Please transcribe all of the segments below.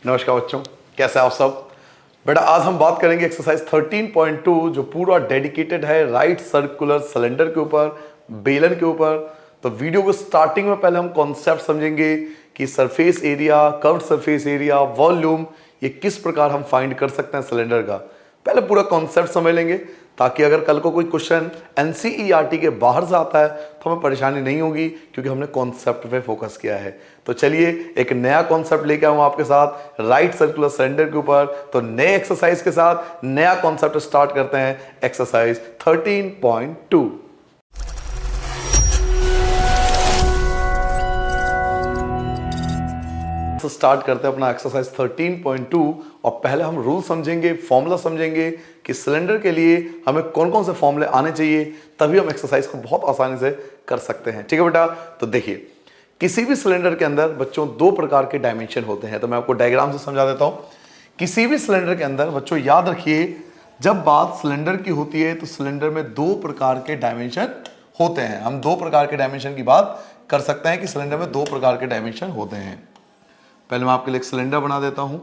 नमस्कार बच्चों, कैसे हैं आप सब। बेटा आज हम बात करेंगे एक्सरसाइज 13.2 जो पूरा डेडिकेटेड है राइट सर्कुलर सिलेंडर के ऊपर, बेलन के ऊपर। तो वीडियो को स्टार्टिंग में पहले हम कॉन्सेप्ट समझेंगे कि surface area, curved surface area, volume ये किस प्रकार हम फाइंड कर सकते हैं सिलेंडर का। पहले पूरा कॉन्सेप्ट समझ लेंगे ताकि अगर कल को कोई क्वेश्चन एनसीईआरटी के बाहर से आता है तो हमें परेशानी नहीं होगी, क्योंकि हमने कॉन्सेप्ट पे फोकस किया है। तो चलिए एक नया कॉन्सेप्ट लेके आऊँ आपके साथ राइट सर्कुलर सिलेंडर के ऊपर। तो नए एक्सरसाइज के साथ नया कॉन्सेप्ट स्टार्ट करते हैं, एक्सरसाइज 13.2। तो स्टार्ट करते हैं अपना एक्सरसाइज 13.2 और पहले हम रूल समझेंगे, फॉर्मूला समझेंगे कि सिलेंडर के लिए हमें कौन कौन से फॉर्मूले आने चाहिए, तभी हम एक्सरसाइज को बहुत आसानी से कर सकते हैं। ठीक है बेटा, तो देखिए किसी भी सिलेंडर के अंदर बच्चों दो प्रकार के डायमेंशन होते हैं। तो मैं आपको डायग्राम से समझा देता हूं। किसी भी सिलेंडर के अंदर बच्चों याद रखिए, जब बात सिलेंडर की होती है तो सिलेंडर में दो प्रकार के डायमेंशन होते हैं। हम दो प्रकार के डायमेंशन की बात कर सकते हैं कि सिलेंडर में दो प्रकार के डायमेंशन होते हैं। पहले मैं आपके लिए एक सिलेंडर बना देता हूं।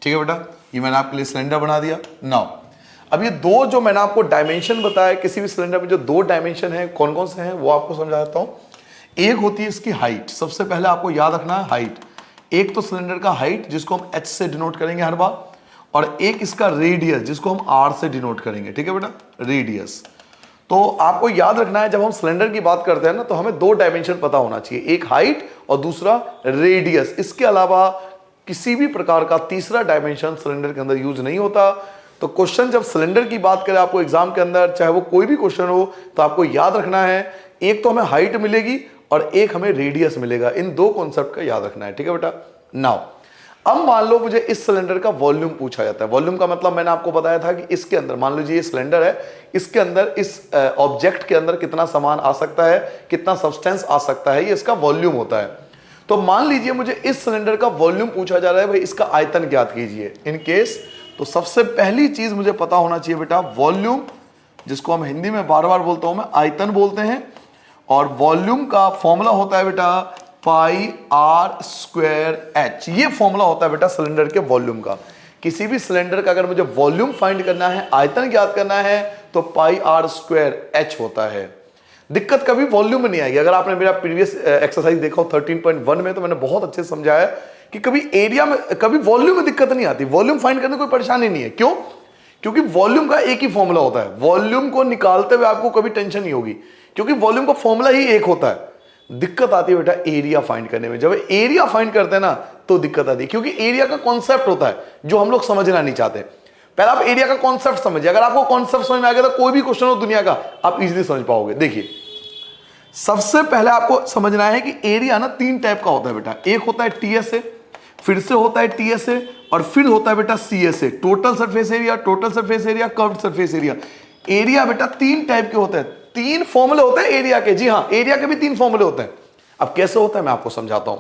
ठीक है बेटा, ये मैंने आपके लिए सिलेंडर बना दिया। नाउ अब ये दो जो मैंने आपको डायमेंशन बताया, किसी भी सिलेंडर में जो दो डायमेंशन है कौन कौन से हैं वो आपको समझा देता हूं। एक होती है इसकी हाइट, सबसे पहले आपको याद रखना है हाइट। एक तो सिलेंडर का हाइट जिसको हम एच से डिनोट करेंगे हर बार, और एक इसका रेडियस जिसको हम आर से डिनोट करेंगे। ठीक है बेटा, रेडियस। तो आपको याद रखना है जब हम सिलेंडर की बात करते हैं ना, तो हमें दो डायमेंशन पता होना चाहिए, एक हाइट और दूसरा रेडियस। इसके अलावा किसी भी प्रकार का तीसरा डायमेंशन सिलेंडर के अंदर यूज नहीं होता। तो क्वेश्चन जब सिलेंडर की बात करें आपको एग्जाम के अंदर, चाहे वो कोई भी क्वेश्चन हो, तो आपको याद रखना है एक तो हमें हाइट मिलेगी और एक हमें रेडियस मिलेगा। इन दो कॉन्सेप्ट का याद रखना है। ठीक है बेटा। नाउ अब मान लो मुझे इस सिलेंडर का वॉल्यूम पूछा जाता है। वॉल्यूम का मतलब मैंने आपको बताया था कि इसके अंदर मान लीजिए ये सिलेंडर है, इसके अंदर इस ऑब्जेक्ट के अंदर कितना सामान आ सकता है, कितना सब्सटेंस आ सकता है, ये इसका वॉल्यूम होता है। तो मान लीजिए मुझे इस सिलेंडर का वॉल्यूम पूछा जा रहा है, भाई इसका आयतन ज्ञात कीजिए इन केस। तो सबसे पहली चीज मुझे पता होना चाहिए बेटा वॉल्यूम, जिसको हम हिंदी में बार बार बोलता हूं मैं आयतन बोलते हैं। और वॉल्यूम का फॉर्मूला होता है बेटा पाई आर स्क्वायर एच। ये फॉर्मूला होता है बेटा सिलेंडर के वॉल्यूम का। किसी भी सिलेंडर का अगर मुझे वॉल्यूम फाइंड करना है, आयतन ज्ञात करना है, तो पाई आर स्क्वायर एच होता है। दिक्कत कभी वॉल्यूम में नहीं आएगी। अगर आपने मेरा प्रीवियस एक्सरसाइज देखा हो 13.1 में, तो मैंने बहुत अच्छे से समझाया कि कभी एरिया में, कभी वॉल्यूम में दिक्कत नहीं आती। वॉल्यूम फाइंड करने कोई परेशानी नहीं है। क्यों? क्योंकि वॉल्यूम का एक ही फॉर्मूला होता है। वॉल्यूम को निकालते हुए आपको कभी टेंशन नहीं होगी, क्योंकि वॉल्यूम का फॉर्मूला ही एक होता है। दिक्कत आती है बेटा एरिया फाइंड करने में। जब एरिया फाइंड करते हैं ना तो दिक्कत आती है, क्योंकि एरिया का कॉन्सेप्ट होता है जो हम लोग समझना नहीं चाहते। पहले आप एरिया का कॉन्सेप्ट समझिए। अगर आपको कॉन्सेप्ट समझ में आ गया तो कोई भी क्वेश्चन हो दुनिया का आप इजीली समझ पाओगे। देखिए सबसे पहले आपको समझना है कि एरिया ना तीन टाइप का होता है बेटा। एक होता है टीएसए, फिर से होता है टीएसए, और फिर होता है बेटा CSA, total surface area, total surface area, curved surface area. Area बेटा तीन टाइप के होते हैं, तीन फॉर्मूले होते हैं एरिया के। जी हाँ, एरिया के भी तीन फॉर्मूले होते हैं। अब कैसे होता है मैं आपको समझाता हूं।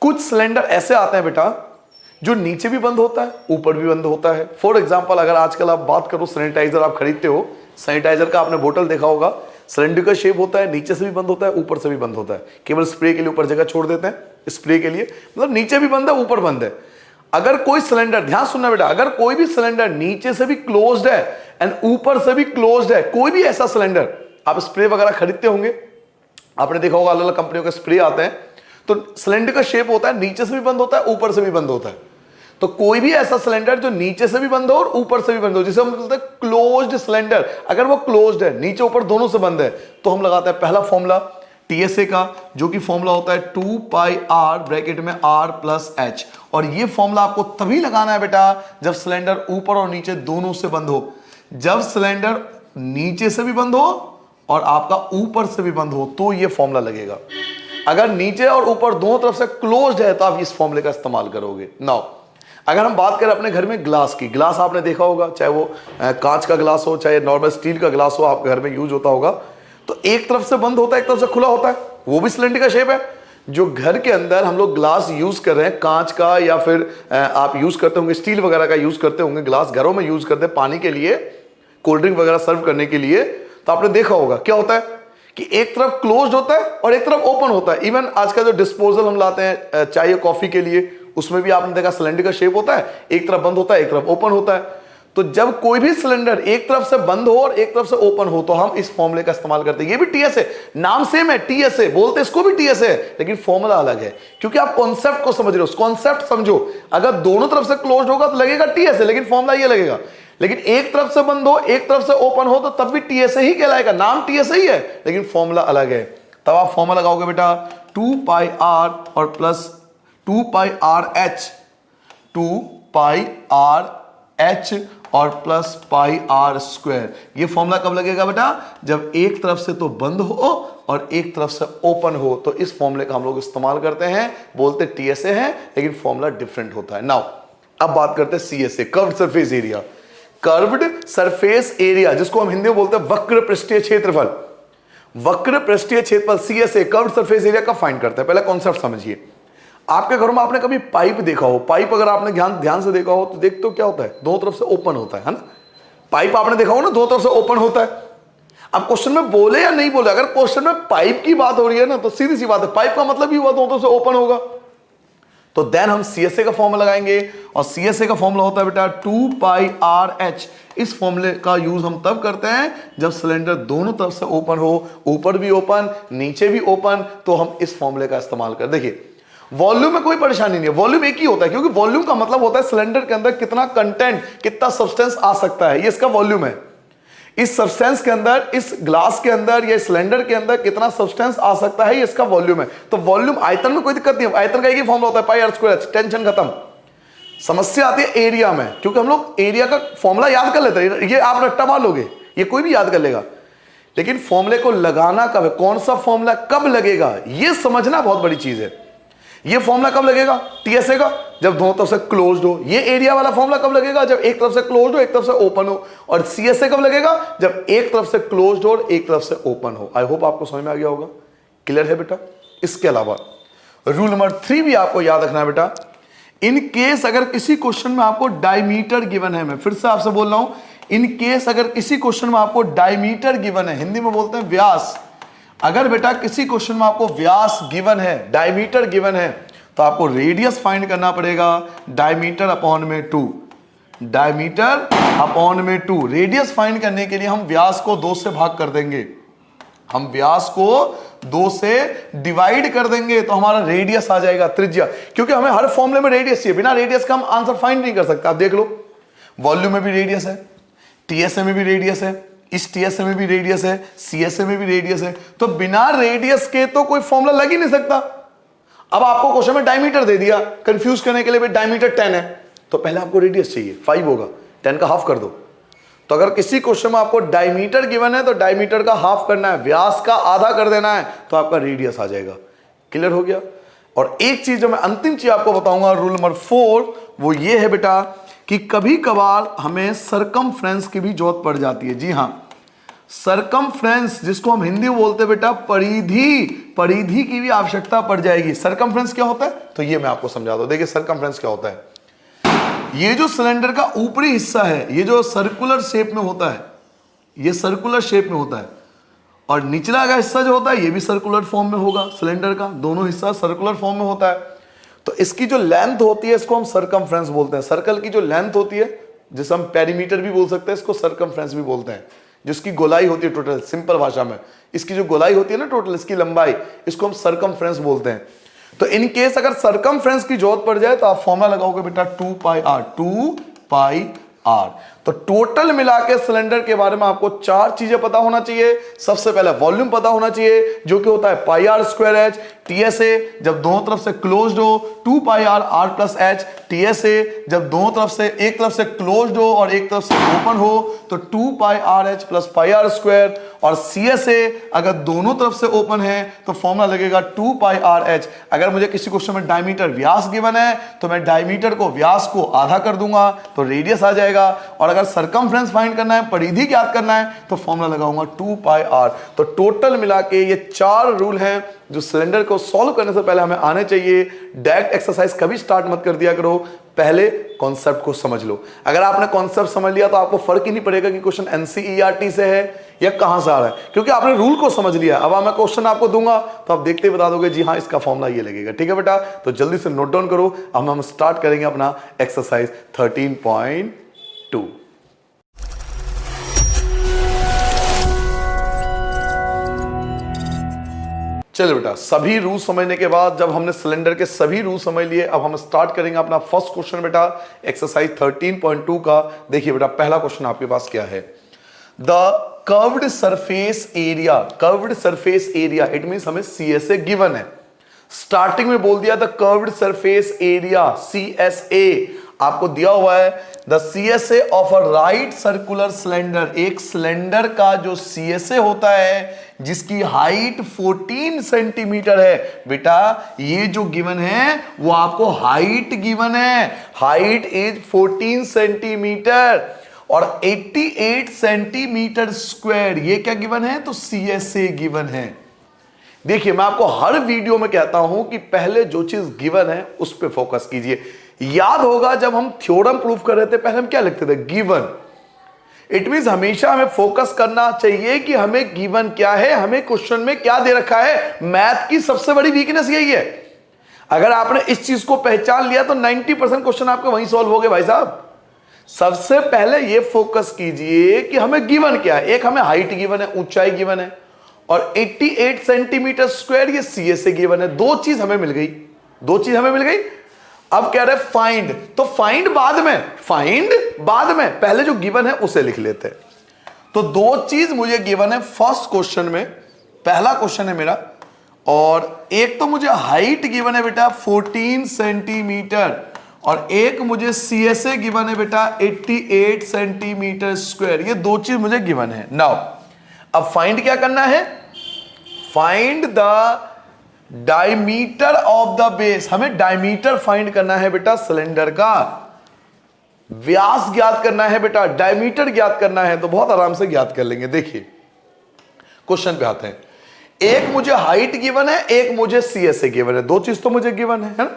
कुछ सिलेंडर ऐसे आते हैं बेटा जो नीचे भी बंद होता है, ऊपर भी बंद होता है। फॉर एग्जाम्पल अगर आजकल आप बात करो, सैनिटाइजर आप खरीदते हो, सैनिटाइजर का आपने बोतल देखा होगा, सिलेंडर का शेप होता है, नीचे से भी बंद होता है, ऊपर से भी बंद होता है। केवल स्प्रे के लिए ऊपर जगह छोड़ देते हैं, स्प्रे के लिए, मतलब नीचे भी बंद है ऊपर बंद है। अगर कोई सिलेंडर, ध्यान सुनना बेटा, अगर कोई भी सिलेंडर नीचे से भी क्लोज्ड है एंड ऊपर से भी क्लोज्ड है, कोई भी ऐसा सिलेंडर, आप स्प्रे वगैरह खरीदते होंगे, आपने देखा होगा अलग अलग कंपनियों के स्प्रे आते हैं, तो सिलेंडर का शेप होता है नीचे से भी बंद होता है, ऊपर से भी बंद होता है। तो कोई भी ऐसा सिलेंडर जो नीचे से भी बंद हो और ऊपर से भी बंद हो, जिसे हम बोलते हैं क्लोज्ड सिलेंडर, अगर वो क्लोज्ड है, नीचे ऊपर दोनों से बंद है, तो हम लगाते हैं पहला फॉर्मूला टीएसए का, जो कि फॉर्मूला होता है 2 पाई आर ब्रैकेट में आर प्लस एच। और ये फॉर्मूला आपको तभी लगाना है बेटा जब सिलेंडर ऊपर और नीचे दोनों से बंद हो। जब सिलेंडर नीचे से भी बंद हो और आपका ऊपर से भी बंद हो तो ये फॉर्मूला लगेगा। अगर नीचे और ऊपर दोनों तरफ से क्लोज्ड है तो आप इस फॉर्मूले का इस्तेमाल करोगे। नाउ अगर हम बात करें अपने घर में ग्लास की, ग्लास आपने देखा होगा, चाहे वो कांच का ग्लास हो चाहे नॉर्मल स्टील का ग्लास हो, आपके घर में यूज होता होगा, तो एक तरफ से बंद होता है, एक तरफ से खुला होता है, वो भी सिलेंडर का शेप है। जो घर के अंदर हम लोग ग्लास यूज कर रहे हैं, कांच का या फिर आप यूज करते होंगे स्टील वगैरह का यूज करते होंगे, ग्लास घरों में यूज करते हैं पानी के लिए, कोल्ड ड्रिंक वगैरह सर्व करने के लिए, तो आपने देखा होगा क्या होता है कि एक तरफ क्लोज्ड होता है और एक तरफ ओपन होता है। इवन आज का जो डिस्पोजल हम लाते हैं चाय या कॉफी के लिए, उसमें भी आपने देखा सिलेंडर का शेप होता है, एक तरफ बंद होता है एक तरफ ओपन होता है। तो जब कोई भी सिलेंडर एक तरफ से बंद हो और एक तरफ से ओपन हो तो हम इस फॉर्मूले का इस्तेमाल करते हैं। ये भी टीएस है, नाम सेम है टीएसए, बोलते इसको भी टीएस है, लेकिन फॉर्मूला अलग है, क्योंकि आप कॉन्सेप्ट को समझ रहे हो। कॉन्सेप्ट समझो, अगर दोनों तरफ से क्लोज होगा तो लगेगा टीएसए, लेकिन फॉर्मूला ये लगेगा। लेकिन एक तरफ से बंद हो एक तरफ से ओपन हो तो तब भी टीएसए ही कहलाएगा, नाम टीएसए ही है, लेकिन फॉर्मूला अलग है। तब आप फॉर्मूला लगाओगे बेटा 2 पाई आर और plus 2 pi r H, 2 pi r H और प्लस पाई आर स्क्वायर। ये फॉर्मूला कब लगेगा बेटा? जब एक तरफ से तो बंद हो और एक तरफ से ओपन हो। तो इस फॉर्मूले का हम लोग इस्तेमाल करते हैं, बोलते टीएसए है, लेकिन फॉर्मूला डिफरेंट होता है। नाउ अब बात करते हैं CSA, curved surface area. Curved surface area जिसको हम हिंदी में बोलते हैं वक्र पृष्ठीय क्षेत्रफल, वक्र पृष्ठीय क्षेत्रफल सीएसए, कर्व्ड सरफेस एरिया का फाइंड करते हैं। पहले कॉन्सेप्ट समझिए। आपके घरों में आपने कभी पाइप देखा हो, पाइप अगर आपने ध्यान से देखा हो तो देखते हो क्या होता है, दो तरफ से ओपन होता है ना। पाइप आपने देखा हो ना, दो तरफ से ओपन होता है। अब क्वेश्चन में बोले या नहीं बोले, अगर क्वेश्चन में पाइप की बात हो रही है ना तो सीधी सी बात है, पाइप का मतलब ही हुआ दो तरफ से ओपन होगा। तो देन हम सीएसए का फॉर्मूला लगाएंगे और सीएसए का फॉर्मूला होता है बेटा 2 पाई आर एच। इस फॉर्मूले का यूज हम तब करते हैं जब सिलेंडर दोनों तरफ से ओपन हो, ऊपर भी ओपन नीचे भी ओपन, तो हम इस फॉर्मूले का इस्तेमाल कर। देखिए वॉल्यूम में कोई परेशानी नहीं है, वॉल्यूम एक ही होता है, क्योंकि वॉल्यूम का मतलब होता है सिलेंडर के अंदर कितना कंटेंट, कितना सब्सटेंस आ सकता है, ये इसका वॉल्यूम है। इस सब्सटेंस के अंदर, इस ग्लास के अंदर या सिलेंडर के अंदर कितना सब्सटेंस आ सकता है, ये इसका वॉल्यूम है। तो वॉल्यूम, आयतन में कोई दिक्कत नहीं है, आयतन का एक ही फॉर्मूला होता है pi r square H, tension खत्म। समस्या आती है एरिया में, क्योंकि हम लोग एरिया का फॉर्मूला याद कर लेते हैं, ये आप रट्टा मार लोगे, ये कोई भी याद कर लेगा, लेकिन फॉर्मूले को लगाना कब है, कौन सा फॉर्मूला कब लगेगा, ये समझना बहुत बड़ी चीज है। ये फॉर्मूला कब लगेगा टीएसए का? जब दोनों तरफ से क्लोज्ड हो। ये एरिया वाला फॉर्मूला कब लगेगा? जब एक तरफ से क्लोज्ड हो एक तरफ से ओपन हो। और सीएसए कब लगेगा? जब एक तरफ से क्लोज्ड हो और एक तरफ से ओपन हो। आई होप आपको समझ में आ गया होगा, क्लियर है बेटा। इसके अलावा रूल नंबर 3 भी आपको याद रखना है बेटा। इन केस अगर किसी क्वेश्चन में आपको डायमीटर गिवन है, मैं फिर से आपसे बोल रहा हूं, इन केस अगर किसी क्वेश्चन में आपको डायमीटर गिवन है, हिंदी में बोलते हैं व्यास। अगर बेटा किसी क्वेश्चन में आपको व्यास गिवन है, डायमीटर गिवन है, तो आपको रेडियस फाइंड करना पड़ेगा डायमीटर अपॉन में 2, डायमीटर अपॉन में 2। रेडियस फाइंड करने के लिए हम व्यास को 2 से भाग कर देंगे, हम व्यास को 2 से डिवाइड कर देंगे तो हमारा रेडियस आ जाएगा, त्रिज्या। क्योंकि हमें हर फॉर्मूले में रेडियस चाहिए, बिना रेडियस का हम आंसर फाइंड नहीं कर सकते। आप देख लो, वॉल्यूम में भी रेडियस है, टीएसए में भी रेडियस है, इस टीएसए में भी रेडियस है, सीएसए में भी रेडियस है, तो बिना रेडियस के तो कोई फॉर्मूला लग ही नहीं सकता। अब आपको क्वेश्चन में डायमीटर दे दिया, कंफ्यूज करने के लिए, भाई डायमीटर 10 है, तो पहले आपको रेडियस चाहिए, 5 होगा, 10 का हाफ कर दो। तो अगर किसी क्वेश्चन में आपको डायमीटर गिवन है तो डायमीटर का हाफ करना है, व्यास का आधा कर देना है, तो आपका रेडियस आ जाएगा। क्लियर हो गया। और एक चीज जो मैं अंतिम चीज आपको बताऊंगा, रूल नंबर 4, वो ये है बेटा कि कभी कभार हमें सरकमफ्रेंस की भी जरूरत पड़ जाती है। जी हाँ, सरकमफ्रेंस जिसको हम हिंदी में बोलते हैं बेटा परिधि, परिधि की भी आवश्यकता पड़ जाएगी। सरकमफ्रेंस क्या होता है, तो ये मैं आपको समझा दूं। देखिए सरकमफ्रेंस क्या होता है, ये जो सिलेंडर का ऊपरी हिस्सा है, ये जो सर्कुलर शेप में होता है, ये सर्कुलर शेप में होता है, और निचला का हिस्सा जो होता है ये भी सर्कुलर फॉर्म में होगा। सिलेंडर का दोनों हिस्सा सर्कुलर फॉर्म में होता है। तो इसकी जो लेंथ होती है इसको हम सरकमफ्रेंस बोलते हैं। सर्कल की जो लेंथ होती है, जिसे हम पेरीमीटर भी बोल सकते हैं, इसको सरकमफ्रेंस भी बोलते हैं। जिसकी गोलाई होती है टोटल, सिंपल भाषा में इसकी जो गोलाई होती है ना टोटल, इसकी लंबाई, इसको हम सरकमफ्रेंस बोलते हैं। तो इन केस अगर सरकमफ्रेंस की जरूरत पड़ जाए तो आप फॉर्मूला लगाओगे बेटा 2 पाई आर, 2 पाई आर। तो टोटल मिला के सिलेंडर के बारे में आपको 4 चीजें पता होना चाहिए। सबसे पहले वॉल्यूम पता होना चाहिए, जो कि होता है pi r square h. TSA जब दोनों तरफ से क्लोज्ड हो 2 pi r r plus h. TSA जब दोनों तरफ से, एक तरफ से क्लोज्ड हो और एक तरफ से ओपन हो तो 2 pi r h plus pi r square. और सीएसए अगर दोनों तरफ से ओपन है तो फॉर्मूला लगेगा 2 पाई आर एच। अगर मुझे किसी क्वेश्चन में डायमीटर व्यास गिवन है तो मैं डायमीटर को, व्यास को आधा कर दूंगा तो रेडियस आ जाएगा। और अगर सरकमफ्रेंस फाइंड करना है, परिधि ज्ञात करना है, तो फॉर्मूला लगाऊंगा 2 पाई आर। तो टोटल मिला के ये 4 रूल हैं जो सिलेंडर को सॉल्व करने से पहले हमें आने चाहिए। डायरेक्ट एक्सरसाइज कभी स्टार्ट मत कर दिया करो, पहले कॉन्सेप्ट को समझ लो। अगर आपने कॉन्सेप्ट समझ लिया तो आपको फर्क ही नहीं पड़ेगा कि क्वेश्चन एनसीईआरटी से है या कहां से आ रहा है, क्योंकि आपने रूल को समझ लिया। अब मैं क्वेश्चन आपको दूंगा तो आप देखते बता दोगे जी हाँ इसका फॉर्मूला ये लगेगा। ठीक है बेटा, तो जल्दी से नोट डाउन करो। अब हम स्टार्ट करेंगे अपना एक्सरसाइज 13.2। चलो बेटा, सभी रूल समझने के बाद जब हमने सिलेंडर के सभी रूल समझ लिए, अब हम स्टार्ट करेंगे अपना फर्स्ट क्वेश्चन बेटा एक्सरसाइज 13.2 का। देखिए बेटा, पहला क्वेश्चन आपके पास क्या है, the curved surface area, curved surface area it means हमें सीएसए गिवन है। स्टार्टिंग में बोल दिया the curved surface area CSA आपको दिया हुआ है, the CSA of a right circular cylinder, एक सिलेंडर का जो सीएसए होता है जिसकी हाइट 14 सेंटीमीटर है। बेटा ये जो गिवन है वो आपको हाइट गिवन है, हाइट इज 14 सेंटीमीटर और 88 सेंटीमीटर स्क्वायर, ये क्या गिवन है, तो सीएसए गिवन है। देखिए मैं आपको हर वीडियो में कहता हूं कि पहले जो चीज गिवन है उस पर फोकस कीजिए। याद होगा जब हम थ्योरम प्रूफ कर रहे थे पहले हम क्या लिखते थे, गिवन। इट मींस हमेशा हमें फोकस करना चाहिए कि हमें गिवन क्या है, हमें क्वेश्चन में क्या दे रखा है। मैथ की सबसे बड़ी वीकनेस यही है, अगर आपने इस चीज को पहचान लिया तो 90% क्वेश्चन आपके वहीं सॉल्व हो गए भाई साहब। सबसे पहले ये फोकस कीजिए कि हमें गिवन क्या है। एक हमें हाइट गिवन है, ऊंचाई गिवन है, और 88 सेंटीमीटर स्क्वायर ये सीएसए गिवन है। दो चीज हमें मिल गई, दो चीज हमें मिल गई। अब कह रहे फाइंड, तो फाइंड बाद में, फाइंड बाद में, पहले जो गिवन है उसे लिख लेते हैं। तो दो चीज मुझे गिवन है फर्स्ट क्वेश्चन में, पहला क्वेश्चन है मेरा, और एक तो मुझे हाइट गिवन है बेटा 14 सेंटीमीटर और एक मुझे सीएसए गिवन है बेटा 88 सेंटीमीटर स्क्वायर, ये दो चीज मुझे गिवन है। नाउ अब फाइंड क्या करना है, find the diameter of the base, हमें डायमीटर फाइंड करना है बेटा सिलेंडर का। व्यास ज्ञात करना है बेटा, डायमीटर ज्ञात करना है, तो बहुत आराम से ज्ञात कर लेंगे। देखिए क्वेश्चन पे आते हैं, एक मुझे हाइट गिवन है, एक मुझे सीएसए गिवन है, दो चीज तो मुझे गिवन है ना।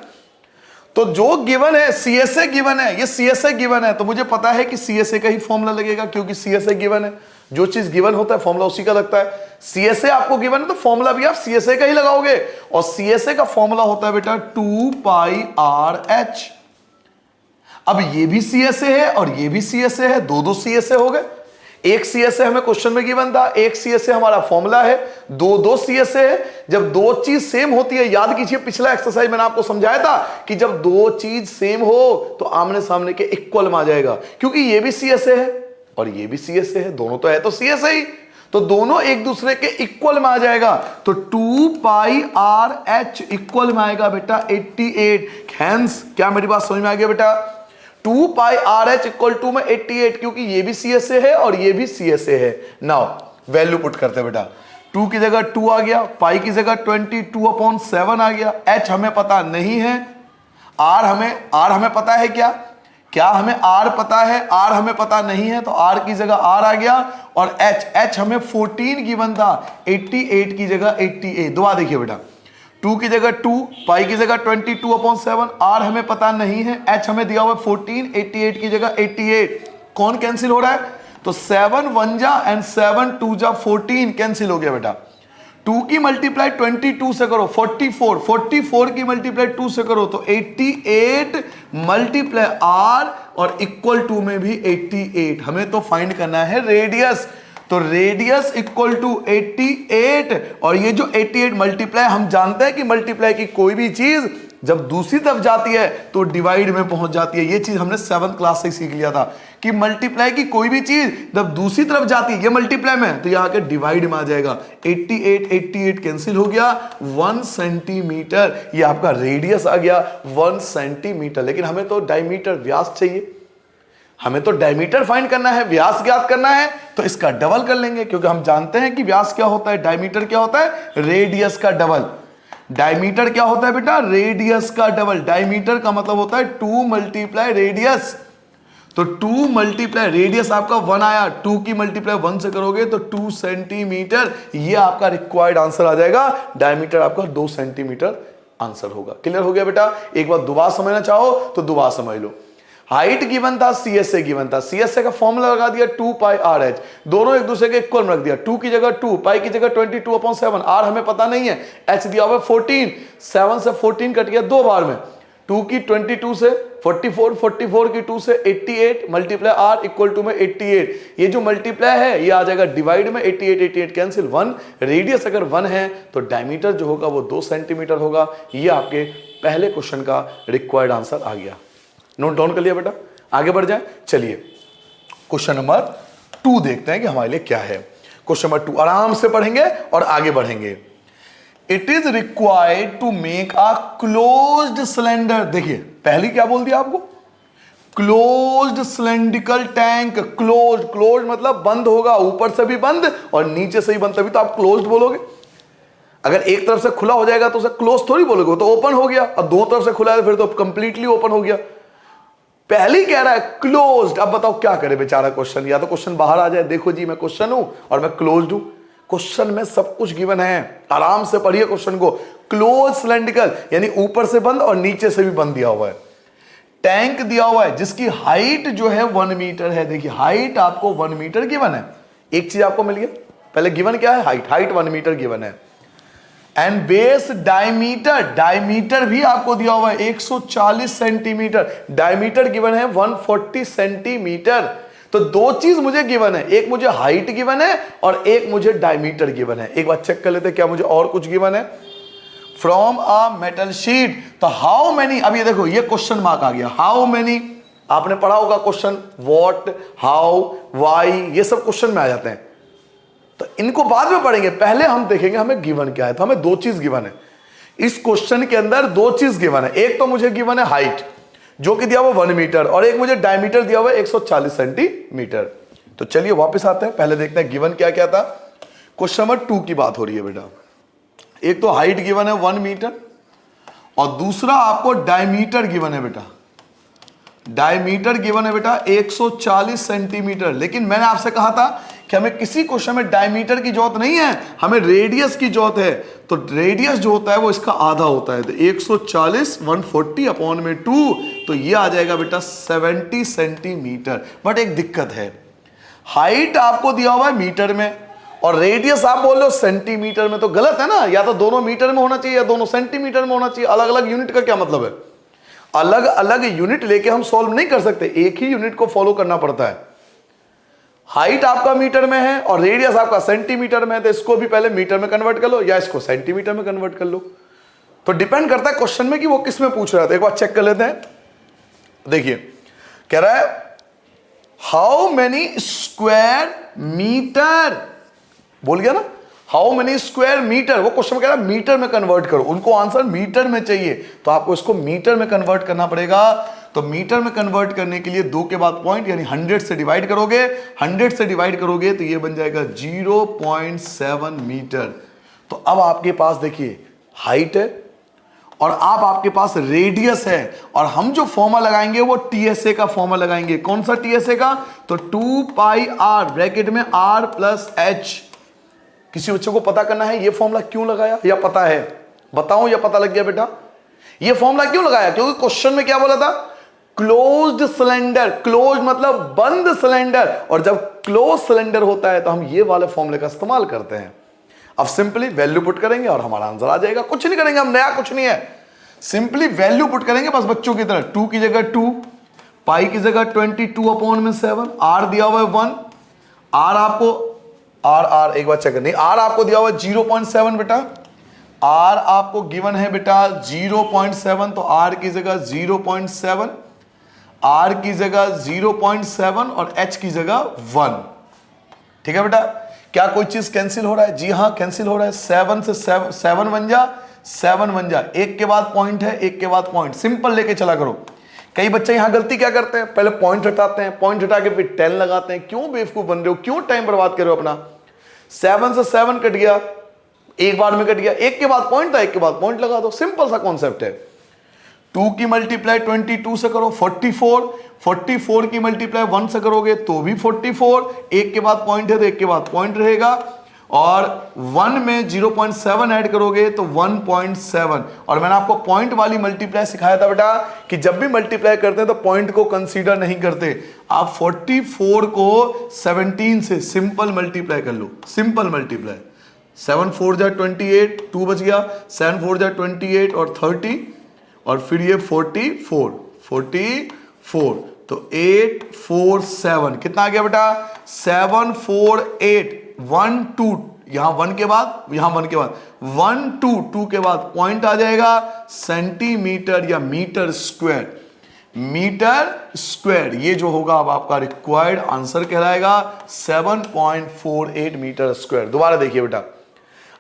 तो जो गिवन है सीएसए गिवन है, ये सीएसए गिवन है तो मुझे पता है कि सीएसए का ही फॉर्मूला लगेगा, क्योंकि सीएसए गिवन है। जो चीज गिवन होता है फॉर्मूला उसी का लगता है। सीएसए आपको गिवन है तो फॉर्मूला भी आप सीएसए का ही लगाओगे, और सीएसए का फॉर्मूला होता है बेटा 2 पाई आर एच। अब ये भी सीएसए है और ये भी सीएसए है, दो दो सीएसए हो गए। एक सीएसए हमें क्वेश्चन में गिवन था, एक सीएसए हमारा फॉर्मूला है, दो दो सीएसए है। जब दो चीज सेम होती है, याद कीजिए पिछला एक्सरसाइज मैंने आपको समझाया था कि जब दो चीज सेम हो तो आमने सामने के इक्वल में आ जाएगा, क्योंकि ये भी सीएसए है और ये भी सीएसए है, दोनों तो है तो सीएसए ही, तो दोनों एक दूसरे के इक्वल में आ जाएगा। तो 2 पाई आर एच इक्वल में आएगा बेटा 88। हैंस क्या मेरी बात समझ में आ गया बेटा, 2 pi r H equal to में 88, क्योंकि ये भी सीएसए है और ये भी सीएसए है। नाउ वैल्यू पुट करते हैं बेटा, 2 की जगह 2 आ गया, पाई की जगह 22/7 आ गया। एच हमें पता नहीं है, आर हमें पता है, क्या हमें आर पता है, आर हमें पता नहीं है, तो आर की जगह आर आ गया, और एच हमें 14 गिवन था, 88 की जगह 88। दुआ देखिए बेटा, 2 की जगह 2, पाई की जगह 22/7, आर हमें पता नहीं है, एच हमें दिया हुआ 14, 88 की जगह 88। कौन कैंसिल हो रहा है, तो 7 1 जा एंड 7 2 जा 14 कैंसिल हो गया बेटा। 2 की मल्टीप्लाई 22 से करो 44 की मल्टीप्लाई 2 से करो तो 88 मल्टीप्लाई आर और इक्वल टू में भी 88। हमें तो फाइंड करना है रेडियस, तो रेडियस इक्वल टू 88, और ये जो 88 मल्टीप्लाई, हम जानते हैं कि मल्टीप्लाई की कोई भी चीज जब दूसरी तरफ जाती है तो डिवाइड में पहुंच जाती है। ये चीज हमने 7th क्लास से सीख लिया था कि मल्टीप्लाई की कोई भी चीज जब दूसरी तरफ जाती है, ये मल्टीप्लाई में, तो यहां के डिवाइड में आ जाएगा। 88 कैंसिल हो गया, 1 सेंटीमीटर, ये आपका रेडियस आ गया 1 सेंटीमीटर। लेकिन हमें तो डायमीटर व्यास चाहिए, हमें तो डायमीटर फाइंड करना है, व्यास ज्ञात करना है, तो इसका डबल कर लेंगे, क्योंकि हम जानते हैं कि व्यास क्या होता है, डायमीटर क्या होता है, रेडियस का डबल। डायमीटर क्या होता है बेटा, रेडियस का डबल। डायमीटर का मतलब होता है 2 मल्टीप्लाई रेडियस, तो 2 मल्टीप्लाई रेडियस आपका 1 आया, 2 की मल्टीप्लाई 1 से करोगे तो 2 सेंटीमीटर, ये आपका रिक्वायर्ड आंसर आ जाएगा। डायमीटर आपका 2 सेंटीमीटर आंसर होगा। क्लियर हो गया बेटा। एक बार दोबारा समझना चाहो तो दोबारा समझ लो। हाइट गिवन था, CSA गिवन था, CSA का फॉर्मूला लगा दिया 2 पाई आर एच, दोनों एक दूसरे के इक्वल में रख दिया, 2 की जगह 2, पाई की जगह 22/7, आर हमें पता नहीं है, एच दिया हुआ 14, 7 से 14 कट गया 2 बार में, 2 की 22 से 44, 44 की 2 से 88, मल्टीप्लाई आर इक्वल टू में 88, ये जो मल्टीप्लाई है ये आ जाएगा डिवाइड में, 88 88 कैंसिल, 1, रेडियस अगर 1 है तो डायमीटर जो होगा वो 2 सेंटीमीटर होगा। ये आपके पहले क्वेश्चन का रिक्वायर्ड आंसर आ गया। नोट डाउन कर लिया बेटा, आगे बढ़ जाए। चलिए क्वेश्चन नंबर 2 देखते हैं कि हमारे लिए क्या है। क्वेश्चन नंबर 2 आराम से पढ़ेंगे और आगे बढ़ेंगे। It is required to make a closed cylinder, देखिए पहली क्या बोल दिया आपको, क्लोज्ड सिलेंड्रिकल टैंक, क्लोज मतलब बंद होगा, ऊपर से भी बंद और नीचे से भी बंद, तभी तो आप क्लोज्ड बोलोगे। अगर एक तरफ से खुला हो जाएगा तो उसे क्लोज थोड़ी बोलोगे, तो ओपन हो गया, और दो तरफ से खुला है फिर तो कंप्लीटली ओपन हो गया। पहली कह रहा है क्लोज्ड, अब बताओ क्या करे बेचारा क्वेश्चन, या तो क्वेश्चन बाहर आ जाए, देखो जी मैं क्वेश्चन हूं और मैं क्लोज्ड हूं, क्वेश्चन में सब कुछ गिवन है, आराम से पढ़िए क्वेश्चन को। क्लोज सिलेंड्रिकल यानी ऊपर से बंद और नीचे से भी बंद दिया हुआ है, टैंक दिया हुआ है जिसकी हाइट जो है 1 मीटर है। देखिए हाइट आपको 1 मीटर गिवन है, एक चीज आपको मिल गया, पहले गिवन क्या है, हाइट 1 मीटर गिवन है, एंड बेस डायमीटर भी आपको दिया हुआ है 140 सेंटीमीटर, डायमीटर गिवन है 140 सेंटीमीटर। तो दो चीज मुझे गिवन है, एक मुझे हाइट गिवन है और एक मुझे डायमीटर गिवन है। एक बार चेक कर लेते हैं क्या मुझे और कुछ गिवन है। फ्रॉम अ मेटल शीट, तो हाउ मेनी, अब ये देखो ये क्वेश्चन मार्क आ गया, हाउ मेनी, आपने पढ़ा होगा क्वेश्चन, व्हाट, हाउ, व्हाई, ये सब क्वेश्चन में आ जाते हैं, तो इनको बाद में पढ़ेंगे, पहले हम देखेंगे हमें गिवन क्या है। तो हमें दो चीज गिवन है इस क्वेश्चन के अंदर, दो चीज गिवन है, एक तो मुझे गिवन है हाइट जो कि दिया हुआ 1 मीटर और एक मुझे डायमीटर दिया हुआ 140 सेंटीमीटर। तो चलिए वापस आते हैं, पहले देखते हैं गिवन क्या क्या था। क्वेश्चन नंबर 2 की बात हो रही है बेटा, एक तो हाइट गिवन है 1 मीटर और दूसरा आपको डायमीटर गिवन है बेटा, डायमीटर गिवन है बेटा 140 सेंटीमीटर। लेकिन मैंने आपसे कहा था कि हमें किसी क्वेश्चन में डायमीटर की जरूरत नहीं है, हमें रेडियस की जरूरत है। तो रेडियस जो होता है वो इसका आधा होता है, तो 140 140 अपॉन में 2, तो ये आ जाएगा बेटा 70 सेंटीमीटर। बट एक दिक्कत है, हाइट आपको दिया हुआ है मीटर में और रेडियस आप बोल रहे हो सेंटीमीटर में, तो गलत है ना, या तो दोनों मीटर में होना चाहिए या दोनों सेंटीमीटर में होना चाहिए। अलग अलग यूनिट का क्या मतलब है, अलग अलग यूनिट लेके हम सॉल्व नहीं कर सकते, एक ही यूनिट को फॉलो करना पड़ता है। हाइट आपका मीटर में है और रेडियस आपका सेंटीमीटर में है, तो इसको भी पहले मीटर में कन्वर्ट कर लो या इसको सेंटीमीटर में कन्वर्ट कर लो। तो डिपेंड करता है क्वेश्चन में कि वो किस में पूछ रहा है। एक बार चेक कर लेते हैं, देखिए कह रहा है हाउ मेनी स्क्वायर मीटर, बोल गया ना हाउ मेनी स्क्वायर मीटर, वो क्वेश्चन में कह रहा है मीटर में कन्वर्ट करो, उनको आंसर मीटर में चाहिए तो आपको इसको मीटर में कन्वर्ट करना पड़ेगा। तो मीटर में कन्वर्ट करने के लिए 2 के बाद पॉइंट यानी 100 से डिवाइड करोगे, 100 से डिवाइड करोगे तो ये बन जाएगा 0.7 मीटर। तो अब आपके पास देखिए हाइट है और आप आपके पास रेडियस है और हम जो फॉर्मूला लगाएंगे वो टीएसए का फॉर्मूला लगाएंगे। कौन सा टीएसए का, तो 2 पाई आर ब्रैकेट में r प्लस एच। किसी बच्चे को पता करना है ये फॉर्मूला क्यों लगाया, या पता है, बताओ, या पता लग गया बेटा ये फॉर्मूला क्यों लगाया, क्योंकि क्वेश्चन में क्या बोला था, क्लोज्ड सिलेंडर, क्लोज मतलब बंद सिलेंडर, और जब क्लोज सिलेंडर होता है तो हम ये वाले फॉर्मूले का इस्तेमाल करते हैं। अब सिंपली वैल्यू पुट करेंगे और हमारा आंसर आ जाएगा, कुछ नहीं करेंगे हम, नया कुछ नहीं है, सिंपली वैल्यू पुट करेंगे बस बच्चों की तरह। 2 की जगह 2, पाई की जगह 22/7, आर दिया हुआ है 1, आर आपको आर एक बार चेक करनी, आर आपको दिया हुआ है 0.7 बेटा, आर आपको गिवन है बेटा 0.7, तो आर की जगह 0.7, आर की जगह 0.7 और एच की जगह 1। ठीक है बेटा, क्या कोई चीज कैंसिल हो रहा है, जी हाँ कैंसिल हो रहा है, 7 से 7 बन जा, 7 बन जा, एक के बाद पॉइंट है, एक के बाद पॉइंट, सिंपल लेके चला करो। कई बच्चे यहां गलती क्या करते हैं, पहले पॉइंट हटाते हैं, पॉइंट हटा के फिर 10 लगाते हैं, क्यों बेवकूफ बन रहे हो, क्यों टाइम बर्बाद कर रहे हो अपना। 7 से 7 कट गया, एक बार में कट गया, एक के बाद पॉइंट था, एक के बाद पॉइंट लगा दो, सिंपल सा कॉन्सेप्ट है। 2 की मल्टीप्लाई 22 से करो 44, 44 की मल्टीप्लाई 1 से करोगे तो भी 44, एक के बाद पॉइंट है तो एक के बाद पॉइंट रहेगा, और 1 में 0.7 ऐड करोगे तो 1.7। और मैंने आपको पॉइंट वाली मल्टीप्लाई सिखाया था बेटा कि जब भी मल्टीप्लाई करते हैं तो पॉइंट को कंसीडर नहीं करते। आप 44 को 17 से सिंपल मल्टीप्लाई कर लो, सिंपल मल्टीप्लाई। 7 4 जा 28, 2 बच गया, 7 4 जा 28 और 30 और फिर ये 44 तो 8 4 7 कितना आ गया बेटा 7 4 8 1 2 यहां 1 के बाद यहां 1 के बाद 1 2 2 के बाद पॉइंट आ जाएगा सेंटीमीटर या मीटर स्क्वायर। ये जो होगा अब आपका रिक्वायर्ड आंसर कहलाएगा 7.48 मीटर स्क्वायर। दोबारा देखिए बेटा,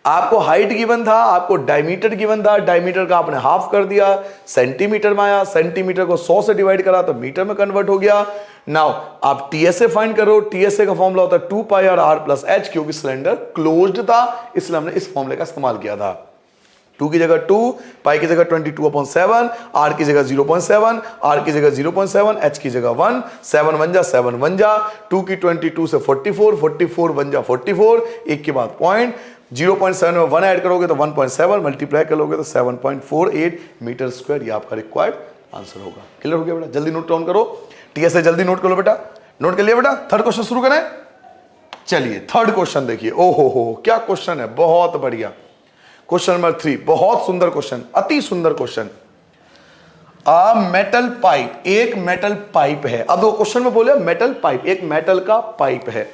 आपको हाइट गिवन था, आपको डायमीटर गिवन था, डायमीटर का आपने हाफ कर दिया, सेंटीमीटर में आया, सेंटीमीटर को 100 से डिवाइड करा तो मीटर में कन्वर्ट हो गया। नाउ आप टीएसए फाइंड करो, टीएसए का फॉर्मूला होता है 2 pi r r plus H, क्योंकि सिलेंडर क्लोज्ड था इसलिए हमने इस फॉर्मूले का इस्तेमाल किया था। 2 की जगह 2, पाई की जगह 22/7, आर की जगह 0.7, आर की जगह 0.7, एच की जगह 1, 7 1 जा 7 1 जा, 2 की 22 से 44, 44 1 जा 44, एक के बाद पॉइंट, 0.7 में 1 ऐड करोगे तो 1.7, मल्टीप्लाई करोगे तो 7.48 मीटर स्क्वायर। ये आपका रिक्वायर्ड आंसर होगा। क्लियर हो गया बेटा? जल्दी नोट डाउन करो, टीएसए जल्दी नोट कर लो बेटा। नोट कर लिया बेटा? थर्ड क्वेश्चन शुरू करें। चलिए थर्ड क्वेश्चन देखिए। ओहो हो क्या क्वेश्चन है, बहुत बढ़िया। क्वेश्चन नंबर 3, बहुत सुंदर क्वेश्चन, अति सुंदर क्वेश्चन। अ मेटल पाइप, एक मेटल पाइप है। अब दो क्वेश्चन में बोले मेटल पाइप, एक मेटल का पाइप है।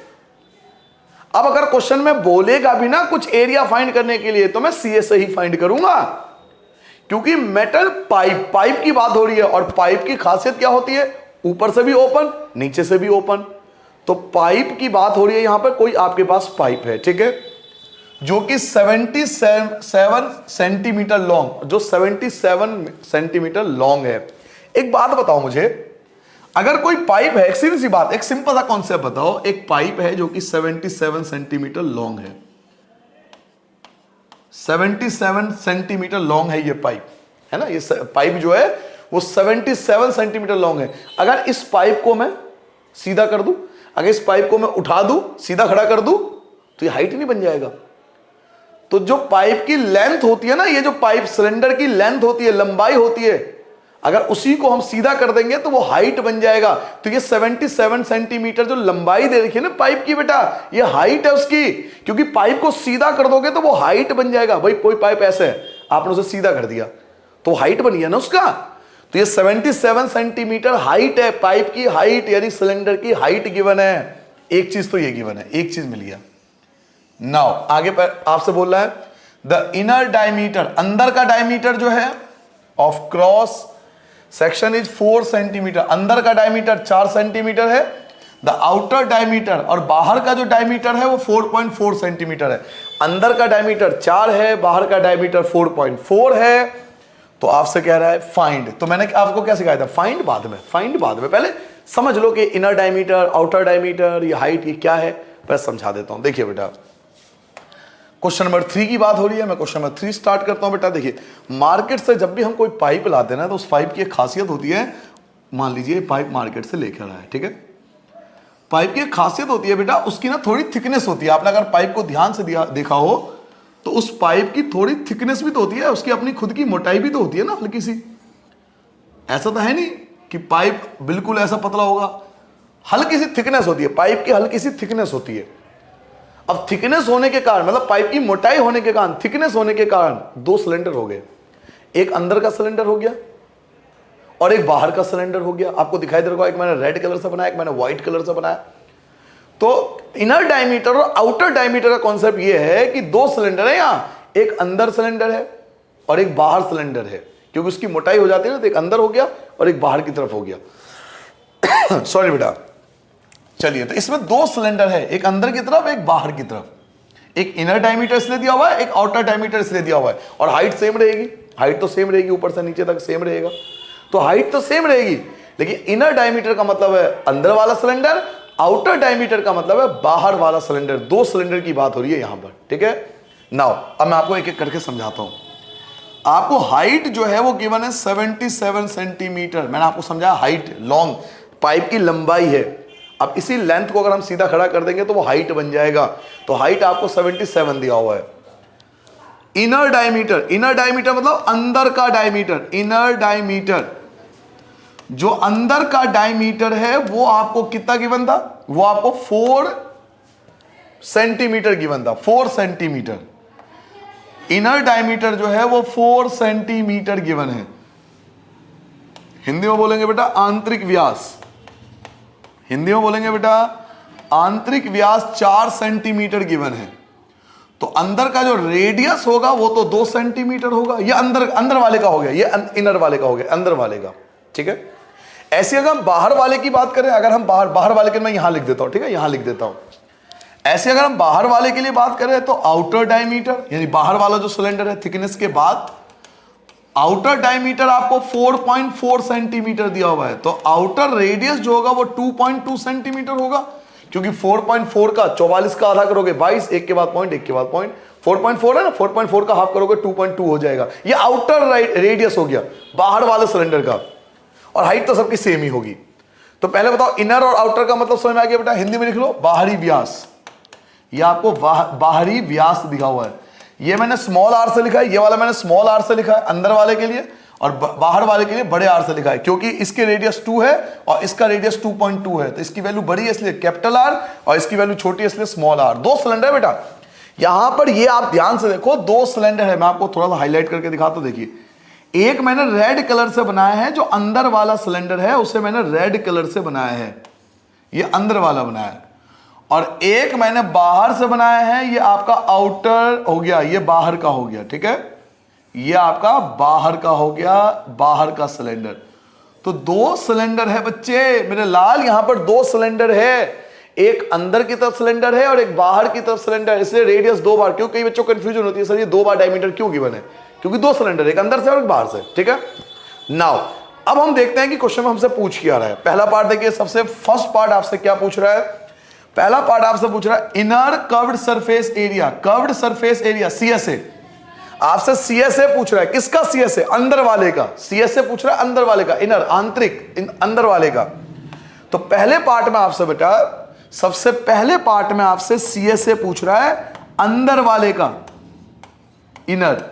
अब अगर क्वेश्चन में बोलेगा भी ना कुछ एरिया फाइंड करने के लिए तो मैं सीए से ही फाइंड करूंगा, क्योंकि मेटल पाइप, पाइप की बात हो रही है और पाइप की खासियत क्या होती है, ऊपर से भी ओपन नीचे से भी ओपन। तो पाइप की बात हो रही है यहां पर, कोई आपके पास पाइप है, ठीक है, जो कि 77 सेंटीमीटर लॉन्ग, जो 77 सेंटीमीटर लॉन्ग है। एक बात बताओ मुझे, अगर कोई पाइप है, एक सीधी सी बात, एक सिंपल सा कॉन्सेप्ट बताओ, एक पाइप है जो कि 77 सेंटीमीटर लॉन्ग है, 77 सेंटीमीटर लॉन्ग है ये पाइप, है ना, ये पाइप जो है वो 77 सेंटीमीटर लॉन्ग है। अगर इस पाइप को मैं सीधा कर दूं, अगर इस पाइप को मैं उठा दूं, सीधा खड़ा कर दूं, तो ये हाइट नहीं बन जाएगा। तो जो पाइप की लेंथ होती है ना, ये जो पाइप सिलेंडर की लेंथ होती है, लंबाई होती है, अगर उसी को हम सीधा कर देंगे तो वो हाइट बन जाएगा। तो ये 77 सेंटीमीटर जो लंबाई दे रखी है ना पाइप की बेटा, ये हाइट है उसकी, क्योंकि पाइप को सीधा कर दोगे तो वो हाइट बन जाएगा। भाई कोई पाइप ऐसे है, आपने उसे सीधा कर दिया तो हाइट बन गया ना उसका। तो ये 77 सेंटीमीटर हाइट है, पाइप की हाइट, यानी सिलेंडर की हाइट गिवन है। एक चीज तो ये गिवन है, एक चीज मिल गया। नाउ आगे पर आपसे बोल रहा है द इनर डायमीटर, अंदर का डायमीटर जो है of cross section is 4 centimetre, अंदर का डायमीटर 4 सेंटीमीटर है। द आउटर डायमीटर, और बाहर का जो डायमीटर है वो 4.4 सेंटीमीटर है। अंदर का डायमीटर 4 है, बाहर का डायमीटर 4.4 है। तो आपसे कह रहा है फाइंड। तो मैंने आपको क्या सिखाया था, फाइंड बाद में, फाइंड बाद में, पहले समझ लो कि इनर डायमीटर, आउटर डायमीटर, ये हाइट, ये क्या है, मैं समझा देता हूं। देखिए बेटा, क्वेश्चन नंबर 3 की बात हो रही है, मैं क्वेश्चन नंबर 3 स्टार्ट करता हूं बेटा। देखिए, मार्केट से जब भी हम कोई पाइप लाते हैं ना, तो उस पाइप की एक खासियत होती है, मान लीजिए पाइप मार्केट से लेकर आया, ठीक है, पाइप की एक खासियत होती है बेटा, उसकी ना थोड़ी थिकनेस होती है। आपने अगर पाइप को ध्यान से देखा हो तो उस पाइप की थोड़ी थिकनेस भी तो होती है, उसकी अपनी खुद की मोटाई भी तो होती है ना, हल्की सी। ऐसा तो है नहीं कि पाइप बिल्कुल ऐसा पतला होगा, हल्की सी थिकनेस होती है, पाइप की हल्की सी थिकनेस होती है। अब थिकनेस होने के कारण, मतलब पाइप की मोटाई होने के कारण, थिकनेस होने के कारण 2 सिलेंडर हो गए। एक अंदर का सिलेंडर हो गया और एक बाहर का सिलेंडर हो गया। आपको दिखाई दे रहा होगा, एक मैंने रेड कलर से बनाया, एक मैंने व्हाइट कलर से बनाया। तो इनर डायमीटर और आउटर डायमीटर का कॉन्सेप्ट ये है कि 2 सिलेंडर है यहां, एक अंदर सिलेंडर है और एक बाहर सिलेंडर है, क्योंकि उसकी मोटाई हो जाती है ना, तो एक अंदर हो गया और एक बाहर की तरफ हो गया। सॉरी बेटा। चलिए, तो इसमें 2 सिलेंडर है, एक अंदर की तरफ, एक बाहर की तरफ। एक इनर डायमीटर इसलिए दिया हुआ है, एक आउटर डायमीटर इसलिए दिया हुआ है, और हाइट सेम रहेगी, हाइट तो सेम रहेगी, ऊपर से नीचे तक सेम रहेगा। तो हाइट तो सेम रहेगी, लेकिन इनर डायमीटर का मतलब है अंदर वाला सिलेंडर, आउटर डायमीटर का मतलब है बाहर वाला सिलेंडर। 2 सिलेंडर की बात हो रही है यहां पर, ठीक है। नाउ अब मैं आपको एक एक करके समझाता हूं। आपको हाइट जो है वो गिवन है 77 सेंटीमीटर, मैंने आपको समझाया हाइट, लॉन्ग, पाइप की लंबाई है। अब इसी लेंथ को अगर हम सीधा खड़ा कर देंगे तो वो हाइट बन जाएगा। तो हाइट आपको 77 दिया हुआ है। इनर डायमीटर, इनर डायमीटर मतलब अंदर का डायमीटर, इनर डायमीटर, जो अंदर का डायमीटर है वो आपको कितना गिवन था, वो आपको 4 सेंटीमीटर गिवन था, 4 सेंटीमीटर। इनर डायमीटर जो है वो 4 सेंटीमीटर गिवन है। हिंदी में बोलेंगे बेटा आंतरिक व्यास, हिंदी में बोलेंगे बेटा आंतरिक व्यास 4 सेंटीमीटर गिवन है। तो अंदर का जो रेडियस होगा वो तो 2 सेंटीमीटर होगा। ये अंदर वाले का हो गया, ये इनर वाले का हो गया, अंदर वाले का, ठीक है। ऐसे अगर हम बाहर वाले की बात करें, अगर हम बाहर वाले के, मैं यहां लिख देता हूं, ठीक है, यहां लिख देता हूं। ऐसे अगर हम बाहर वाले के लिए बात करें तो आउटर डायमीटर, यानी बाहर वाला जो सिलेंडर है थिकनेस के बाद, आउटर डायमीटर आपको 4.4 सेंटीमीटर दिया हुआ है। तो आउटर रेडियस जो होगा वो 2.2 सेंटीमीटर होगा, क्योंकि 4.4 का 44 का आधा करोगे 22, एक के बाद पॉइंट, एक के बाद पॉइंट, 4.4 है ना, 4.4 का हाफ करोगे 2.2 हो जाएगा। ये आउटर रेडियस हो गया बाहर वाले सिलेंडर का, और हाइट तो सबकी सेम ही होगी। तो पहले बताओ इनर और आउटर का मतलब समझ में आ गया बेटा। हिंदी में लिख लो बाहरी व्यास, ये आपको बाहरी व्यास दिखा हुआ है। ये मैंने स्मॉल आर से लिखा है, ये वाला मैंने स्मॉल आर से लिखा है अंदर वाले के लिए, और बाहर वाले के लिए बड़े आर से लिखा है, क्योंकि इसके रेडियस 2 है और इसका रेडियस 2.2 है। तो इसकी वैल्यू बड़ी है इसलिए कैपिटल आर, और इसकी वैल्यू छोटी है इसलिए स्मॉल आर। 2 सिलेंडर बेटा, यहां पर ये आप ध्यान से देखो 2 सिलेंडर है। मैं आपको थोड़ा सा हाईलाइट करके दिखाता हूं। देखिए, एक मैंने रेड कलर से बनाया है, जो अंदर वाला सिलेंडर है उसे मैंने रेड कलर से बनाया है, ये अंदर वाला बनाया है। और एक मैंने बाहर से बनाया है, ये आपका आउटर हो गया, ये बाहर का हो गया, ठीक है, ये आपका बाहर का हो गया, बाहर का सिलेंडर। तो 2 सिलेंडर है बच्चे मेरे लाल, यहां पर 2 सिलेंडर है, एक अंदर की तरफ सिलेंडर है और एक बाहर की तरफ सिलेंडर, इसलिए रेडियस 2 बार। क्यों, कई बच्चों को कंफ्यूजन होती है, सर ये 2 बार डायमीटर क्यों गिवन है, क्योंकि 2 सिलेंडर, एक अंदर से और एक बाहर से, ठीक है। नाउ अब हम देखते हैं कि क्वेश्चन में हमसे पूछ क्या रहा है। पहला पार्ट देखिए, सबसे फर्स्ट पार्ट आपसे क्या पूछ रहा है। पहला पार्ट आपसे पूछ रहा है inner curved surface area, curved surface area CSA, आपसे सीएसए पूछ रहा है। किसका सीएसए, अंदर वाले का सीएसए पूछ रहा है, अंदर वाले का, इनर आंतरिक अंदर वाले का। तो पहले पार्ट में आपसे बेटा, सबसे पहले पार्ट में आपसे सीएसए पूछ रहा है अंदर वाले का, इनर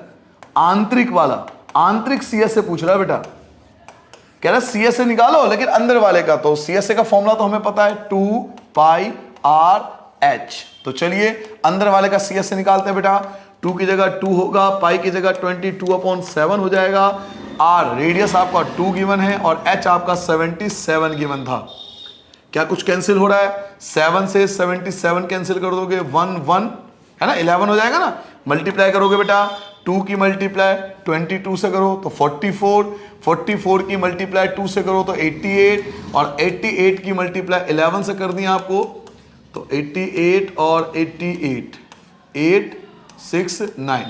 आंतरिक वाला, आंतरिक सीएसए पूछ रहा है बेटा। कह रहा है सीएसए निकालो लेकिन अंदर वाले का। तो सीएसए का फॉर्मूला तो हमें पता है 2πr/h। तो चलिए अंदर वाले का सीएसए निकालते हैं बेटा। 2 की जगह 2 होगा, पाई की जगह 22/7 हो जाएगा। r रेडियस आपका 2 गिवन है और h आपका 77 गिवन था। क्या कुछ कैंसिल हो रहा है, 7 से 77 कैंसिल कर दोगे, 1 1 है ना, 11 हो जाएगा ना। मल्टीप्लाई करोगे बेटा, 2 की मल्टीप्लाई 22 से करो तो 44, 44 की मल्टीप्लाई 2 से करो तो 88, और 88 की मल्टीप्लाई 11 से कर दी आपको तो 88 और 88 8 6 9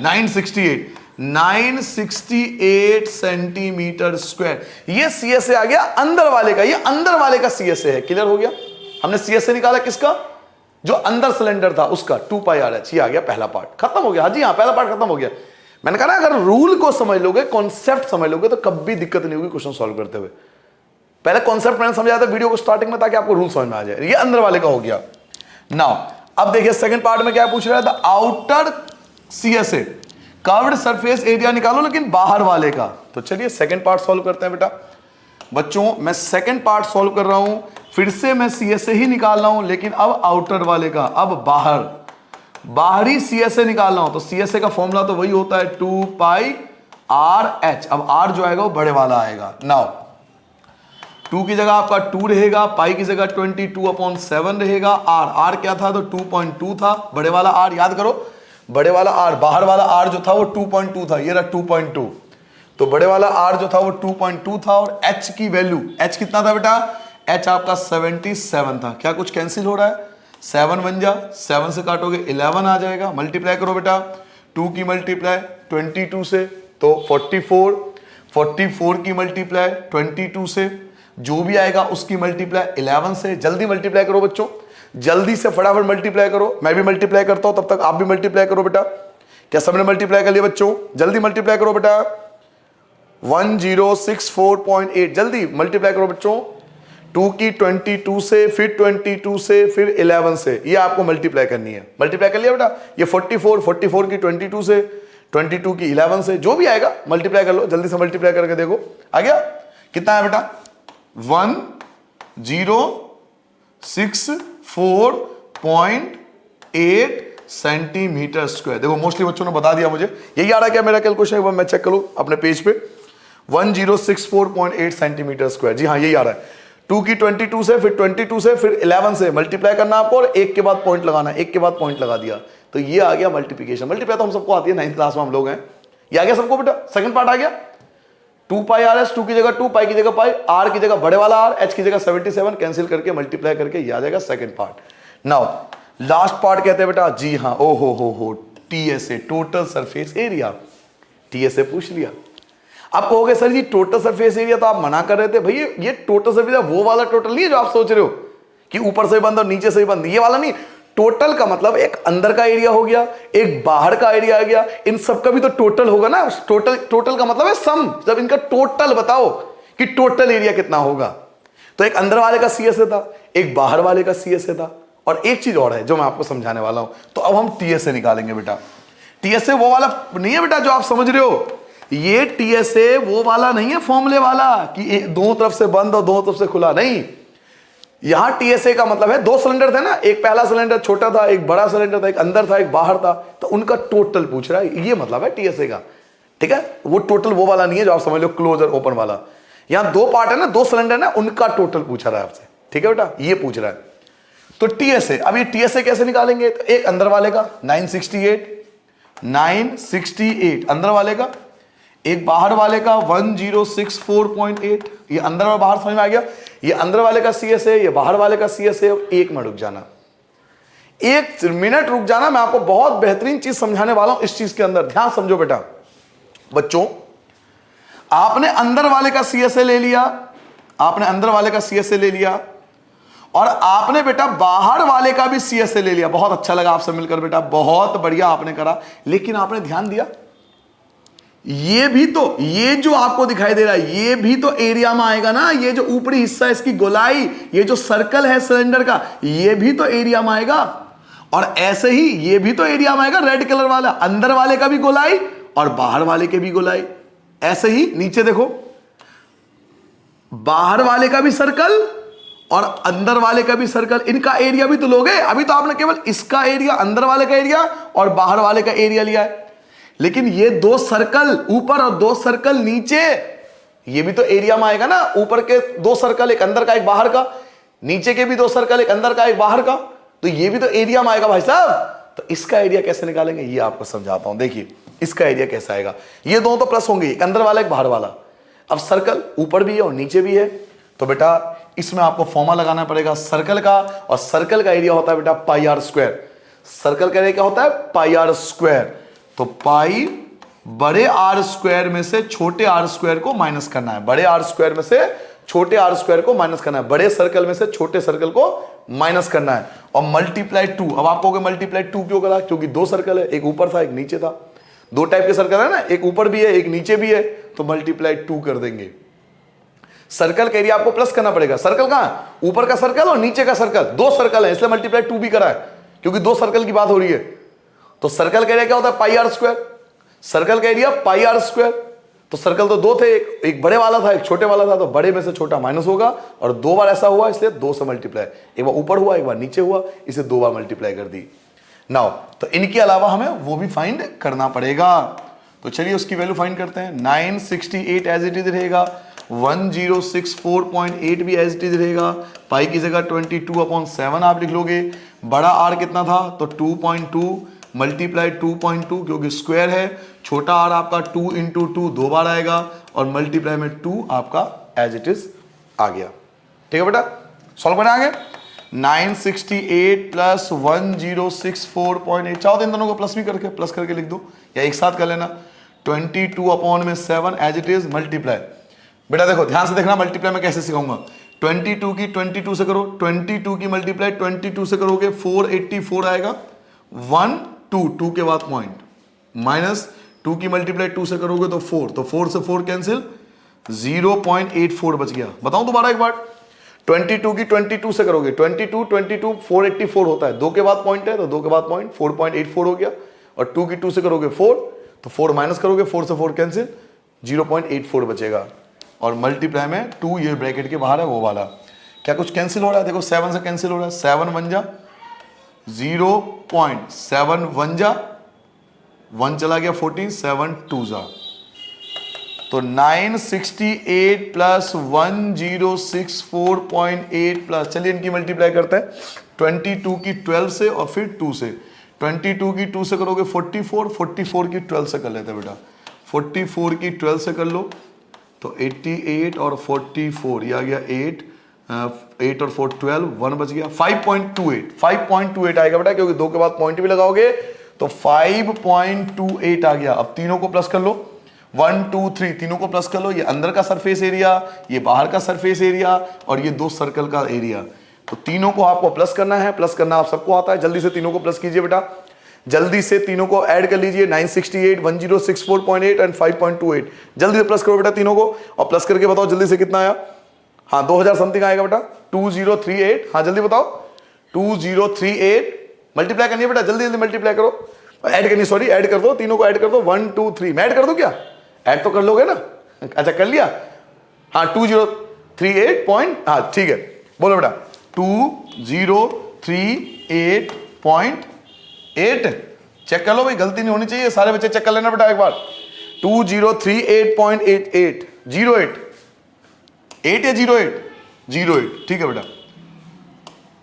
968 सेंटीमीटर स्क्वायर। ये सीएसए आ गया अंदर वाले का, ये अंदर वाले का सीएसए है। क्लियर हो गया, हमने सीएसए निकाला किसका, जो अंदर सिलेंडर था उसका, 2πr/h। ये आ गया पहला पार्ट, खत्म हो गया। हाँ जी हाँ, पहला पार्ट खत्म हो गया। मैंने कहा ना, अगर रूल को समझ लोगे, कॉन्सेप्ट समझ लोगे तो कभी दिक्कत नहीं होगी क्वेश्चन सॉल्व करते हुए। पहले कॉन्सेप्ट मैंने समझाया था वीडियो को स्टार्टिंग में, ताकि आपको रूल समझ में आ जाए। ये अंदर वाले का हो गया। नाउ अब देखिए सेकंड पार्ट में क्या पूछ रहा है, the outer CSA curved surface area निकालो लेकिन बाहर वाले का। तो चलिए सेकंड पार्ट सॉल्व करते हैं बेटा। बच्चों मैं सेकंड पार्ट सॉल्व कर रहा हूं, फिर से मैं सीएसए ही निकाल रहा हूं, लेकिन अब आउटर वाले का, अब बाहरी सीएसए निकाल रहा हूं। तो सीएसए का फॉर्मूला तो वही होता है 2πr/h। अब r जो आएगा वो बड़े वाला आएगा। नाउ 2 की जगह आपका 2 रहेगा, पाई की जगह 22/7 रहेगा। r क्या था, तो 2.2 था। बड़े वाला r याद करो, बड़े वाला r, बाहर वाला r जो था वो 2.2 था, ये रहा 2.2। तो बड़े वाला r जो था वो 2.2 था, और h की वैल्यू, h कितना था बेटा, h आपका 77 था। क्या कुछ कैंसिल हो रहा है, 7 बन जा, 7 से काटोगे 11 आ जाएगा। मल्टीप्लाई करो बेटा, 2 की मल्टीप्लाई 22 से तो 44, 44 की मल्टीप्लाई 22 से, जो भी आएगा उसकी मल्टीप्लाई 11 से। जल्दी मल्टीप्लाई करो बच्चों, जल्दी से फटाफट मल्टीप्लाई करो। मैं भी मल्टीप्लाई करता हूं, तब तक आप भी मल्टीप्लाई करो बेटा। क्या सबने मल्टीप्लाई कर लिया बच्चों, जल्दी मल्टीप्लाई करो बेटा। 1064.8, जल्दी मल्टीप्लाई करो बच्चों। 2 की 22 से, फिर 22 से, फिर 11 से, ये आपको मल्टीप्लाई करनी है। मल्टीप्लाई कर लिया बेटा, ये 44 की 22 से, 22 की 11 से, जो भी आएगा मल्टीप्लाई कर लो, जल्दी से मल्टीप्लाई करके देखो आ गया कितना है बेटा 1064.8 सेंटीमीटर स्क्वायर। देखो मोस्टली बच्चों ने बता दिया मुझे, यही आ रहा है क्या मेरा कैलकुलेशन, एक बार मैं चेक करूं अपने पेज पे 1064.8 सेंटीमीटर स्क्वायर। जी हाँ यही आ रहा है। 2 की 22 से, फिर 22 से, फिर 11 से मल्टीप्लाई करना आपको और एक के बाद पॉइंट लगाना, एक के बाद पॉइंट लगा दिया तो ये आ गया मल्टीप्लिकेशन। मल्टीप्लाई तो हम सबको आती है, 9th क्लास में हम लोग हैं, ये आ गया सबको बेटा। सेकंड पार्ट आ गया 2 पाई आर एस, 2 की जगह 2, पाई की जगह पाई, आर की जगह बड़े वाला आर, एच की जगह 77 कैंसिल करके मल्टीप्लाई करके ये आ जाएगा second part. Now last part कहते हैं बेटा, जी हाँ, ओ हो TSA, total surface area. TSA पूछ लिया। आप कहोगे सर जी टोटल सरफेस एरिया तो आप मना कर रहे थे, भैया ये टोटल सरफेस वो वाला टोटल नहीं है जो आप सोच रहे हो कि ऊपर से बंद और नीचे से बंद, ये वाला नहीं। टोटल का मतलब एक अंदर का एरिया हो गया, एक बाहर का एरिया आ गया, इन सब का भी तो टोटल होगा ना। टोटल का मतलब है सम, जब इनका टोटल बताओ कि टोटल एरिया कितना होगा। तो एक अंदर वाले का सीएसए था, एक बाहर वाले का सीएसए था, और एक चीज और है जो मैं आपको समझाने वाला हूं। तो अब हम टीएसए निकालेंगे बेटा। टीएसए वो वाला नहीं है बेटा जो आप समझ रहे हो, ये टीएसए वो वाला नहीं है फॉर्मूले वाला कि दोनों तरफ से बंद और दोनों तरफ से खुला, नहीं। यहां टीएसए का मतलब है दो सिलेंडर थे ना, एक पहला सिलेंडर छोटा था, एक बड़ा सिलेंडर था, एक अंदर था, एक बाहर था, तो उनका टोटल पूछ रहा है, ये मतलब है टीएसए का। ठीक है, वो टोटल वो वाला नहीं है जो आप समझ लो क्लोजर ओपन वाला। यहां दो पार्ट है ना, दो सिलेंडर ना, उनका टोटल पूछ रहा है आपसे। ठीक है बेटा, ये पूछ रहा है। तो टीएसए, अब ये टीएसए कैसे निकालेंगे, तो एक अंदर वाले का 968 अंदर वाले का, एक बाहर वाले का 1064.8, ये अंदर और बाहर समझ में आ गया। ये अंदर वाले का सीएसए, ये बाहर वाले का सीएसए। एक मिनट रुक जाना, एक मिनट रुक जाना, मैं आपको बहुत बेहतरीन चीज समझाने वाला हूं इस चीज के अंदर, ध्यान समझो बेटा। बच्चों आपने अंदर वाले का सीएसए ले लिया, आपने अंदर वाले का सीएसए ले लिया, और आपने बेटा बाहर वाले का भी सीएसए ले लिया। बहुत अच्छा लगा आपसे मिलकर बेटा, बहुत बढ़िया आपने करा। लेकिन आपने ध्यान दिया, ये भी तो, ये जो आपको दिखाई दे रहा है ये भी तो एरिया में आएगा ना। ये जो ऊपरी हिस्सा इसकी गोलाई, ये जो सर्कल है सिलेंडर का, ये भी तो एरिया में आएगा। और ऐसे ही ये भी तो एरिया में आएगा, रेड कलर वाला, अंदर वाले का भी गोलाई और बाहर वाले के भी गोलाई। ऐसे ही नीचे देखो, बाहर वाले का भी सर्कल और अंदर वाले का भी सर्कल, इनका एरिया भी तो लोगे। अभी तो आपने केवल इसका एरिया, अंदर वाले का एरिया और बाहर वाले का एरिया लिया है, लेकिन ये दो सर्कल ऊपर और दो सर्कल नीचे, ये भी तो एरिया में आएगा ना। ऊपर के दो सर्कल, एक अंदर का एक बाहर का, नीचे के भी दो सर्कल, एक अंदर का एक बाहर का, तो ये भी तो एरिया में आएगा भाई साहब। तो इसका एरिया कैसे निकालेंगे ये आपको समझाता हूं। देखिए इसका एरिया कैसा आएगा, ये दोनों तो प्लस होंगे, एक अंदर वाला एक बाहर वाला। अब सर्कल ऊपर भी है और नीचे भी है, तो बेटा इसमें आपको फॉर्मूला लगाना पड़ेगा सर्कल का, और सर्कल का एरिया होता है बेटा पाई आर स्क्वायर। सर्कल का एरिया क्या होता है, पाई आर स्क्वायर। तो पाई बड़े आर स्क्वायर में से छोटे आर स्क्वायर को माइनस करना है, बड़े आर स्क्वायर में से छोटे आर स्क्वायर को माइनस करना है, बड़े सर्कल में से छोटे सर्कल को माइनस करना है, और मल्टीप्लाई 2। अब आप कहोगे मल्टीप्लाई 2 क्यों करा, क्योंकि दो सर्कल है, एक ऊपर था एक नीचे था। दो टाइप के सर्कल है ना, एक ऊपर भी है एक नीचे भी है, तो मल्टीप्लाई 2 कर देंगे। सर्कल का एरिया आपको प्लस करना पड़ेगा। सर्कल कहां, ऊपर का सर्कल और नीचे का सर्कल, दो सर्कल है इसलिए मल्टीप्लाई 2 भी करा है, क्योंकि दो सर्कल की बात हो रही है। तो सर्कल का एरिया क्या होता है, पाई आर स्क्वायर। सर्कल का एरिया पाई आर स्क्वायर। तो सर्कल तो दो थे, एक बड़े वाला था एक छोटे वाला था, तो बड़े में से छोटा माइनस होगा, और दो बार ऐसा हुआ इसलिए 2 से मल्टीप्लाई, एक बार ऊपर हुआ एक बार नीचे हुआ, इसे 2 बार मल्टीप्लाई कर दी। नाउ तो इनके अलावा हमें वो भी फाइंड करना पड़ेगा। तो चलिए उसकी वैल्यू फाइंड करते हैं। 968 एज इट इज रहेगा, 1064.8 भी एज इट इज रहेगा, पाई की जगह 22/7 आप लिख लोगे। बड़ा आर कितना था, तो 2.2 मल्टीप्लाई 2.2, क्योंकि स्क्वायर है। छोटा आर आपका 2 × 2 2 बार आएगा, और मल्टीप्लाई में 2 आपका एज इट इज आ गया। ठीक है बेटा, सॉल्व करना आगे। 968 प्लस 1064.8, चाहो तो इन दोनों को प्लस भी करके प्लस करके लिख दो, या एक साथ कर लेना। 22/7 एज इट इज मल्टीप्लाई। बेटा देखो ध्यान से देखना, मल्टीप्लाई में कैसे सिखाऊंगा। 22 की 22 से करो, 22 की मल्टीप्लाई 22 से करोगे 484 आएगा। 1 2 2 के बाद पॉइंट, माइनस 2 की मल्टीप्लाई 2 से करोगे तो 4, तो 4 से 4 कैंसिल, 0.84 बच गया। बताऊं दोबारा एक बार, 22 की 22 से करोगे, 22 484 होता है, 2 के बाद पॉइंट है तो 2 के बाद पॉइंट 4.84 हो गया, और 2 की 2 से करोगे 4, तो 4 माइनस करोगे, 4 से 4 कैंसिल, 0.84 बचेगा, और मल्टीप्लाई में 2 ये ब्रैकेट के बाहर है वो वाला। क्या कुछ कैंसिल हो रहा है? देखो 7 से कैंसिल हो रहा है, 7 1 जा 0.7 1 जा 1 चला गया 14, 7 2 जा, तो 968 प्लस 1064.8 प्लस, चलिए इनकी मल्टीप्लाई करते हैं, 22 की 12 से और फिर 2 से, 22 की 2 से करोगे 44, 44 की 12 से कर लेते हैं बेटा, 44 की 12 से कर लो तो 88 और 44 ये आ गया 8 और 4 12, 1 बच गया, 5.28 आएगा बेटा, क्योंकि 2 के बाद पॉइंट भी लगाओगे तो 5.28 आ गया। अब तीनों को प्लस कर लो, 1 2 3 तीनों को प्लस कर लो, ये अंदर का सरफेस एरिया, ये बाहर का सरफेस एरिया, और ये 2 सर्कल का एरिया, तो तीनों को आपको प्लस करना है। प्लस करना आप सबको आता है, जल्दी से तीनों को प्लस कीजिए बेटा, जल्दी से तीनों को ऐड कर लीजिए, 968 1064.8 एंड 5.28, जल्दी से प्लस करो बेटा तीनों को, और प्लस करके बताओ जल्दी से कितना आया। हाँ 2000 समथिंग आएगा बेटा, 2038, हाँ जल्दी बताओ, 2038 मल्टीप्लाई करनी है बेटा, जल्दी जल्दी मल्टीप्लाई करो, ऐड करनी, सॉरी ऐड कर दो, तीनों को ऐड कर दो, 1 2 3, मैं ऐड कर दूं क्या? ऐड तो कर लोगे ना, अच्छा कर लिया, हाँ 2038 पॉइंट, हाँ ठीक है, बोलो बेटा 2038.8, चेक कर लो भाई, गलती नहीं होनी चाहिए, सारे बच्चे चेक कर लेना बेटा एक बार, 2038.88, 08 8 या 08, 08 ठीक है बेटा,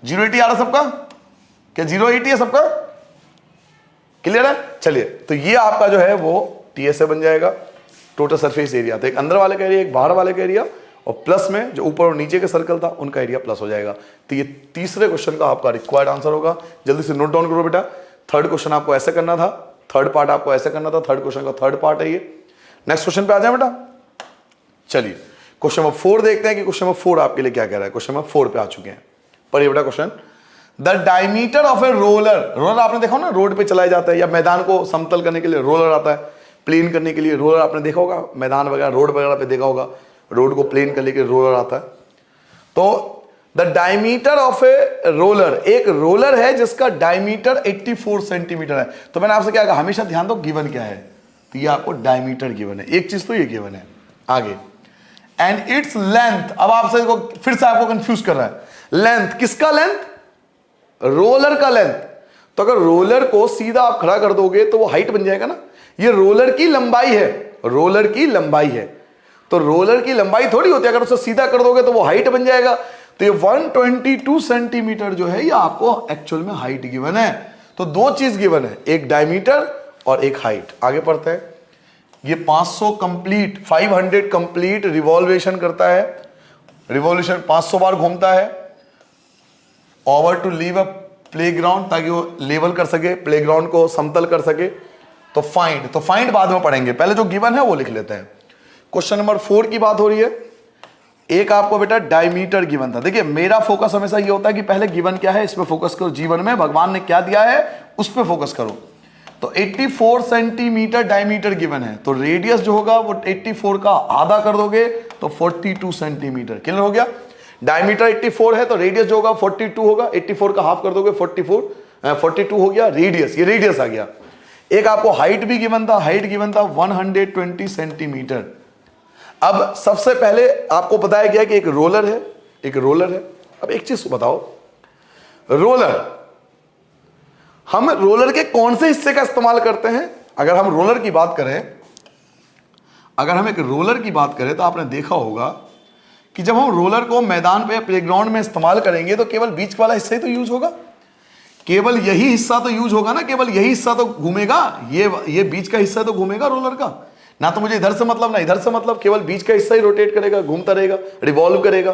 08 ही आ रहा सबका क्या? 08 ही है सबका, क्लियर है? चलिए तो ये आपका जो है वो टीएसए बन जाएगा, टोटल सरफेस एरिया, तो एक अंदर वाले का एरिया, एक बाहर वाले का एरिया, और प्लस में जो ऊपर और नीचे के सर्कल था उनका एरिया प्लस हो जाएगा। तो ये तीसरे क्वेश्चन का आपका रिक्वायर्ड आंसर होगा, जल्दी से नोट डाउन करो बेटा। थर्ड क्वेश्चन आपको ऐसे करना था, थर्ड पार्ट आपको ऐसे करना था, थर्ड क्वेश्चन का थर्ड पार्ट है ये। नेक्स्ट क्वेश्चन पे आ जाए बेटा, चलिए क्वेश्चन नंबर 4 देखते हैं कि क्वेश्चन नंबर 4 आपके लिए क्या कह रहा है। क्वेश्चन नंबर 4 पे आ चुके हैं, पढ़िए बेटा question, the diameter of a roller, roller आपने देखा ना रोड पे चलाया जाता है, या मैदान को समतल करने के लिए रोलर आता है, प्लेन करने के लिए रोलर आपने देखा होगा, मैदान वगैरह रोड वगैरह पे देखा होगा, रोड को प्लेन करने के लिए रोलर आता है। तो the diameter of a roller, एक रोलर है जिसका डायमीटर 84 सेंटीमीटर है। तो मैंने आपसे क्या कहा, हमेशा ध्यान दो गिवन क्या है, तो ये आपको डायमीटर गिवन है, एक चीज तो ये गिवन है। आगे एंड इट्स लेंथ, अब आपसे फिर से आपको कंफ्यूज कर रहा है, लेंथ किसका लेंथ? रोलर का लेंथ। तो अगर रोलर को सीधा आप खड़ा कर दोगे तो वो हाइट बन जाएगा ना, ये रोलर की लंबाई है, रोलर की लंबाई है, तो रोलर की लंबाई थोड़ी होती है, अगर उसे सीधा कर दोगे तो वो हाइट बन जाएगा। तो ये 122 सेंटीमीटर जो है ये आपको एक्चुअल में हाइट गिवन है। तो दो चीज गिवन है, एक डायमीटर और एक हाइट। आगे पढ़ते हैं, ये 500 कंप्लीट 500 कंप्लीट रिवॉल्वेशन करता है, रिवॉल्यूशन 500 बार घूमता है, over to leave a playground, ताकि वो लेवल कर सके, प्लेग्राउंड को समतल कर सके। तो फाइंड बाद में पढ़ेंगे, पहले जो गिवन है वो लिख लेते हैं। क्वेश्चन नंबर 4 की बात हो रही है। एक आपको बेटा डायमीटर गिवन था। देखिए मेरा फोकस हमेशा ये होता है कि पहले गिवन क्या है इस पे फोकस करो, जीवन में भगवान ने क्या दिया है उस पे फोकस करो। तो 84 सेंटीमीटर डायमीटर गिवन है, तो रेडियस जो होगा वो 84 का आधा कर दोगे तो 42 सेंटीमीटर। क्लियर हो गया? डायमीटर 84 है तो रेडियस जो होगा 42 होगा, 84 का हाफ कर दोगे 42 हो गया रेडियस, ये रेडियस आ गया। एक आपको हाइट भी गिवन था, हाइट गिवन था 120 सेंटीमीटर। अब सबसे पहले आपको बताया गया कि एक रोलर है, एक रोलर है। अब एक चीज बताओ, रोलर, हम रोलर के कौन से हिस्से का इस्तेमाल करते हैं? अगर हम रोलर की बात करें, अगर हम एक रोलर की बात करें तो आपने देखा होगा कि जब हम रोलर को मैदान पे या प्लेग्राउंड में इस्तेमाल करेंगे तो केवल बीच वाला हिस्सा ही तो यूज होगा, केवल यही हिस्सा तो यूज होगा ना, केवल यही हिस्सा तो घूमेगा, ये बीच का हिस्सा तो घूमेगा रोलर का ना। तो मुझे इधर से मतलब ना इधर से मतलब, केवल बीच का हिस्सा ही रोटेट करेगा, घूमता रहेगा, रिवॉल्व करेगा,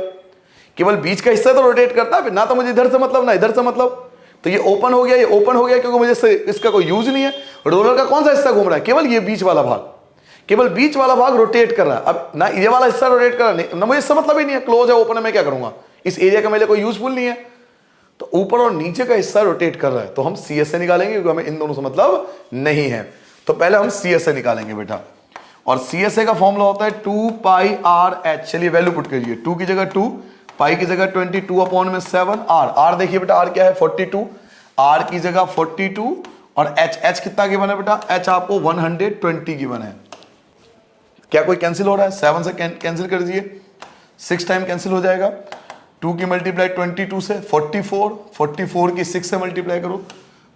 केवल बीच का हिस्सा तो रोटेट करता है ना। तो मुझे इधर से मतलब ना इधर से मतलब, तो ये ओपन हो गया, ये ओपन हो गया क्योंकि मुझे इसका कोई यूज नहीं है। रोलर का कौन सा हिस्सा घूम रहा है? केवल ये बीच वाला भाग, केवल बीच वाला भाग रोटेट कर रहा है। अब ना ये वाला हिस्सा रोटेट कर रहा है ना, मुझे इससे मतलब ही नहीं है, क्लोज है ओपन है, मैं क्या करूंगा, इस एरिया का मेरे लिए कोई यूजफुल नहीं है। तो ऊपर और नीचे का हिस्सा रोटेट कर रहा है तो हम सी एस ए निकालेंगे क्योंकि हमें इन दोनों से मतलब नहीं है। तो पहले हम सी एस ए निकालेंगे बेटा, और सी एस ए का फॉर्मूला होता है 2 पाई आर एच। चलिए वैल्यू पुट करिए, 2 की जगह 2, पाई की जगह 22/7, आर देखिए बेटा, आर क्या है 42, आर की जगह 42 और एच कितना गिवन है बेटा, एच आपको 120 गिवन है। क्या कोई कैंसिल हो रहा है? 7 से कैंसिल कर दीजिए, 6 टाइम कैंसिल हो जाएगा। 2 की मल्टीप्लाई 22 से 44, 44 की 6 से मल्टीप्लाई करो,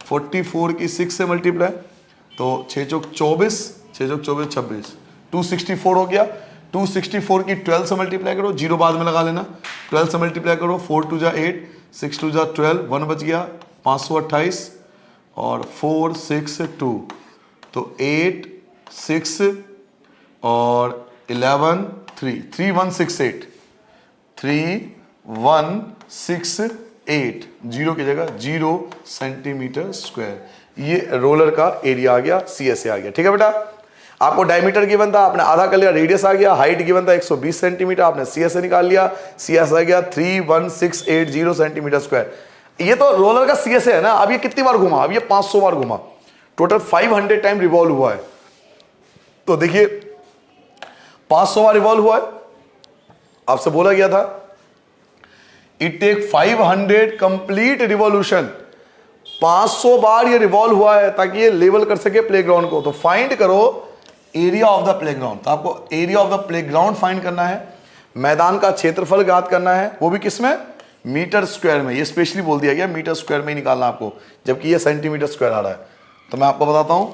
44 की 6 से मल्टीप्लाई तो 6 चौक 24, 6 चौक 24 26, 264 हो गया। 264 की 12 से मल्टीप्लाई करो, जीरो बाद में लगा लेना, 12 से मल्टीप्लाई करो, 4 2 जा 8, 6 2 जा 12, 1 बच गया, 528 और 4 6 2 तो 8 6 और 11 3 3168, 3168, जीरो की जगह 0 सेंटीमीटर स्क्वायर। ये रोलर का एरिया आ गया, CSA आ गया। ठीक है बेटा, आपको डायमीटर गिवन था, आपने आधा कर लिया, रेडियस आ गया, हाइट गिवन था 120 सेंटीमीटर, आपने CSA निकाल लिया, CSA आ गया 31680 सेंटीमीटर स्क्वायर। ये तो रोलर का CSA है ना। अब ये कितनी बार घुमा? अब ये 500 बार घुमा, टोटल 500 टाइम रिवॉल्व हुआ है। तो देखिए 500 बार रिवॉल्व हुआ है, आपसे बोला गया था इट टेक 500 कंप्लीट रिवॉल्यूशन। 500 बार ये रिवॉल्व हुआ है ताकि ये लेवल कर सके प्लेग्राउंड को। तो फाइंड करो एरिया ऑफ द प्लेग्राउंड। तो आपको area of the playground find करना है, मैदान का क्षेत्रफल ज्ञात करना है, वो भी किसमें? मीटर स्क्वायर में। ये स्पेशली बोल दिया गया मीटर स्क्वायर में ही निकालना आपको, जबकि ये सेंटीमीटर स्क्वायर आ रहा है। तो मैं आपको बताता हूं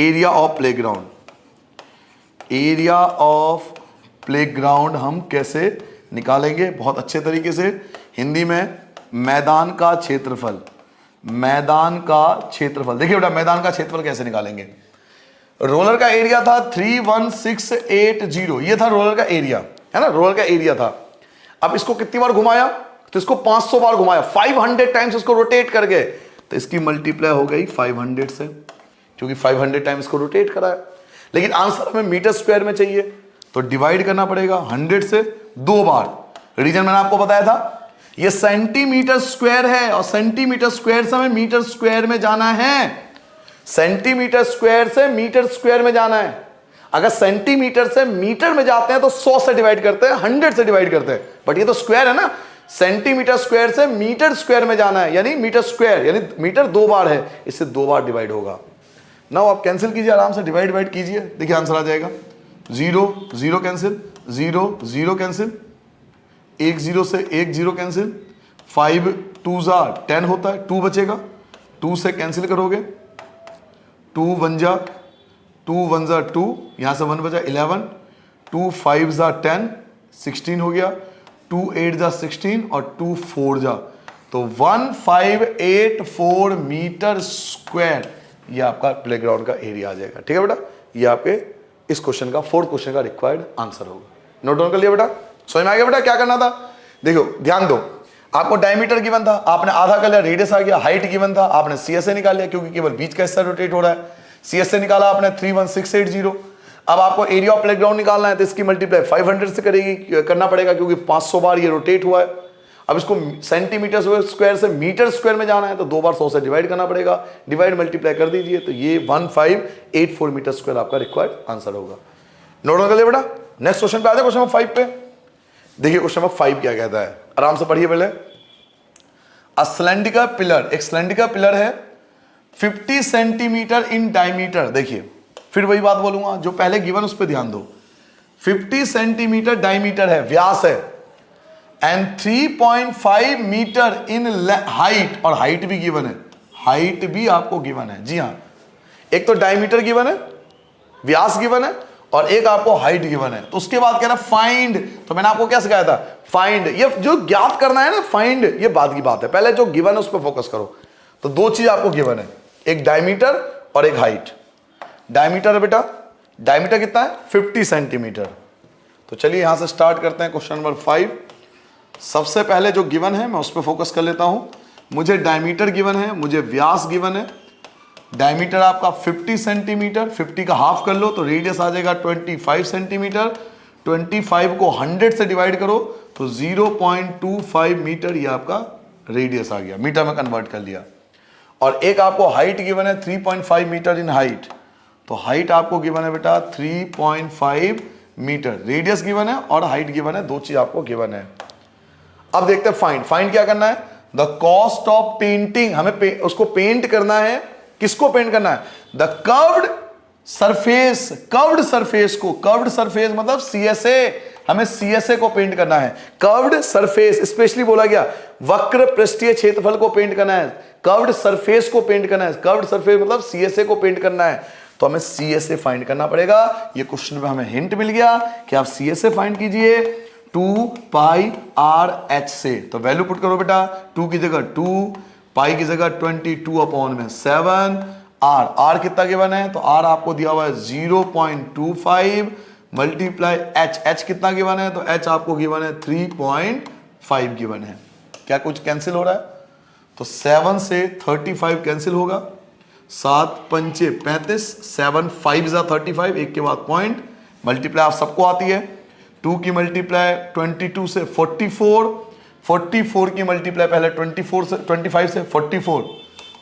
area of playground. Area of playground हम कैसे निकालेंगे? बहुत अच्छे तरीके से, हिंदी में मैदान का क्षेत्रफल। मैदान का क्षेत्रफल देखिए बेटा, मैदान का क्षेत्रफल कैसे निकालेंगे? रोलर का एरिया था 31680, ये था रोलर का एरिया, है ना, रोलर का एरिया था। अब इसको कितनी बार घुमाया? तो इसको 500 बार घुमाया, 500 टाइम्स इसको रोटेट कर गए, तो इसकी मल्टीप्लाई हो गई 500 से, क्योंकि 500 टाइम्स इसको रोटेट कराया। लेकिन आंसर हमें मीटर स्क्वायर में चाहिए, तो डिवाइड करना पड़ेगा 100 से 2 बार। रीजन मैंने आपको बताया था, ये सेंटीमीटर स्क्वायर है और सेंटीमीटर स्क्वायर से हमें मीटर स्क्वायर में जाना है। सेंटीमीटर स्क्वायर से मीटर स्क्वायर में जाना है। अगर सेंटीमीटर से मीटर में जाते हैं तो 100 से डिवाइड करते हैं, 100 से डिवाइड करते हैं, बट ये तो स्क्वायर है ना। सेंटीमीटर स्क्वायर से मीटर स्क्वायर में जाना है, यानी मीटर स्क्वायर, यानी मीटर 2 बार है, इससे 2 बार डिवाइड होगा। नाउ आप कैंसिल कीजिए, आराम से डिवाइड कीजिए, देखिए आंसर आ जाएगा। 0 0 कैंसिल, 0 0 कैंसिल, 1 0 से 1 0 कैंसिल, 5 2 जा 10 होता है, 2 बचेगा, 2 से कैंसिल करोगे, 2 1 जा 2, यहां से 1 बचा 11, 2 5 जा 10, 16 हो गया, 2 8 जा 16 और 2 4 जा, तो 1584 मीटर स्क्वायर ये आपका प्लेग्राउंड का एरिया आ जाएगा। ठीक है बेटा, ये आपके इस क्वेश्चन का, 4th क्वेश्चन का रिक्वायर्ड आंसर होगा। नोट डाउन कर लिया बेटा? समझ में आ गया बेटा क्या करना था? देखो ध्यान दो, आपको डायमीटर गिवन था, आपने आधा कर लिया, रेडियस आ गया, हाइट गिवन था, आपने CSA निकाल लिया क्योंकि केवल बीच का हिस्सा रोटेट हो रहा है, CSA निकाला आपने 31680। अब आपको एरिया ऑफ प्लेग्राउंड निकालना है, तो इसकी मल्टीप्लाई 500 से करना पड़ेगा क्योंकि 500 बार ये रोटेट हुआ है। अब इसको सेंटीमीटर स्क्वायर से मीटर स्क्वायर में जाना है, तो 2 बार 100 से डिवाइड करना पड़ेगा, डिवाइड मल्टीप्लाई कर दीजिए, तो ये 1584 मीटर स्क्वायर आपका रिक्वायर्ड आंसर होगा। नोट डाउन कर लिया बेटा? नेक्स्ट क्वेश्चन पे आ जाए, क्वेश्चन नंबर 5 पे। देखिए क्वेश्चन नंबर 5 क्या कहता है, आराम से पढ़िए पहले। अ सिलेंड्रिकल पिलर, एक सिलेंड्रिकल पिलर है 50 सेंटीमीटर इन डायमीटर। देखिए फिर वही बात बोलूंगा जो पहले गिवन, उस पर ध्यान दो। 50 सेंटीमीटर डायमीटर है, व्यास है, एंड 3.5 मीटर इन हाइट, और हाइट भी गिवन है, हाइट भी आपको गिवन है। जी हाँ, एक तो डायमीटर गिवन है, व्यास गिवन है, और एक आपको हाइट गिवन है। तो उसके बाद कह रहा फाइंड, तो मैंने आपको क्या सिखाया था? फाइंड, ये जो ज्ञात करना है ना, फाइंड ये बाद की बात है, पहले जो गिवन है उस पर फोकस करो। तो 2 चीज आपको गिवन है, एक डायमीटर और एक हाइट। डायमीटर है बेटा, डायमीटर कितना है? 50 सेंटीमीटर। तो चलिए यहां से स्टार्ट करते हैं क्वेश्चन नंबर 5। सबसे पहले जो गिवन है मैं उस पर फोकस कर लेता हूं। मुझे डायमीटर गिवन है, मुझे व्यास गिवन है। डायमीटर आपका 50 सेंटीमीटर, 50 का हाफ कर लो तो रेडियस आ जाएगा 25 सेंटीमीटर। 25 को 100 से डिवाइड करो तो 0.25 मीटर ये आपका रेडियस आ गया, मीटर में कन्वर्ट कर लिया। और एक आपको हाइट गिवन है 3.5 मीटर इन हाइट, तो हाइट आपको गिवन है बेटा 3.5 मीटर, रेडियस गिवन है और हाइट गिवन है, 2 चीज आपको गिवन है। अब देखते हैं फाइंड। फाइंड क्या करना है? द कॉस्ट ऑफ पेंटिंग, हमें उसको पेंट करना है। किसको पेंट करना है? The curved surface, curved surface को, कर्व्ड सरफेस मतलब सीएसए, हमें सीएसए को पेंट करना है। कर्व्ड सरफेस स्पेशली बोला गया, वक्र पृष्ठीय क्षेत्रफल को पेंट करना है, कर्व्ड सरफेस को पेंट करना है। कर्व्ड सरफेस मतलब सीएसए को पेंट करना है, तो हमें सीएसए फाइंड करना पड़ेगा। ये क्वेश्चन में हमें हिंट मिल गया कि आप सीएसए फाइंड कीजिए 2 पाई आर एच से। तो वैल्यू पुट करो बेटा, 2 की जगह 2, पाई की जगह 22 अपॉन में 7, आर, आर कितना गिवन है? तो आर आपको दिया हुआ है 0.25 मल्टीप्लाई एच, एच कितना गिवन है? तो एच आपको गिवन है 3.5 गिवन है। क्या कुछ कैंसिल हो रहा है? तो 7 से 35 कैंसिल होगा, 7 पंचे 35, 7 5 जा 35, एक के बाद पॉइंट, मल्टीप्लाई आप सबको आती है। 2 की मल्टीप्लाई 22 से 44, 44 की मल्टीप्लाई पहले 24 से 25 से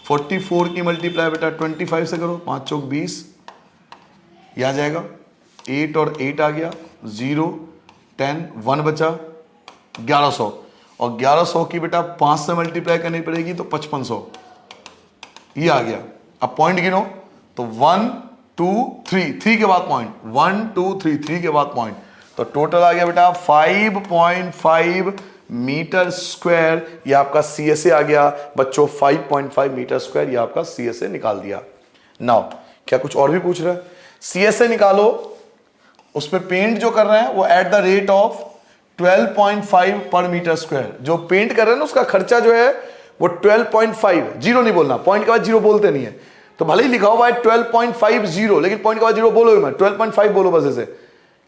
44 की मल्टीप्लाई बेटा 25 से करो, 5 चौक 20, यह आ जाएगा 8 और 8 आ गया, 0 10 1 बचा 1100, और 1100 की बेटा 5 से मल्टीप्लाई करनी पड़ेगी तो 5500, ये आ गया। अब पॉइंट गिनो तो 1 2 3, 3 के बाद पॉइंट, 1 2 3, 3 के बाद पॉइंट, तो टोटल आ गया बेटा 5.5 मीटर स्क्वायर। ये आपका सीएसए आ गया बच्चों, 5.5 मीटर स्क्वायर, ये आपका सीएसए निकाल दिया। नाउ क्या कुछ और भी पूछ रहा है? सीएसए निकालो, उस पर पेंट जो कर रहे हैं वो एट द रेट ऑफ 12.5 पर मीटर स्क्वायर। जो पेंट कर रहे हैं ना उसका खर्चा जो है वो 12.5, जीरो नहीं बोलना, पॉइंट के बाद जीरो बोलते नहीं है, तो भले ही लिखा हुआ है 12.50, लेकिन पॉइंट के बाद जीरो बोलो ही मत, 12.5 बोलो बस ऐसे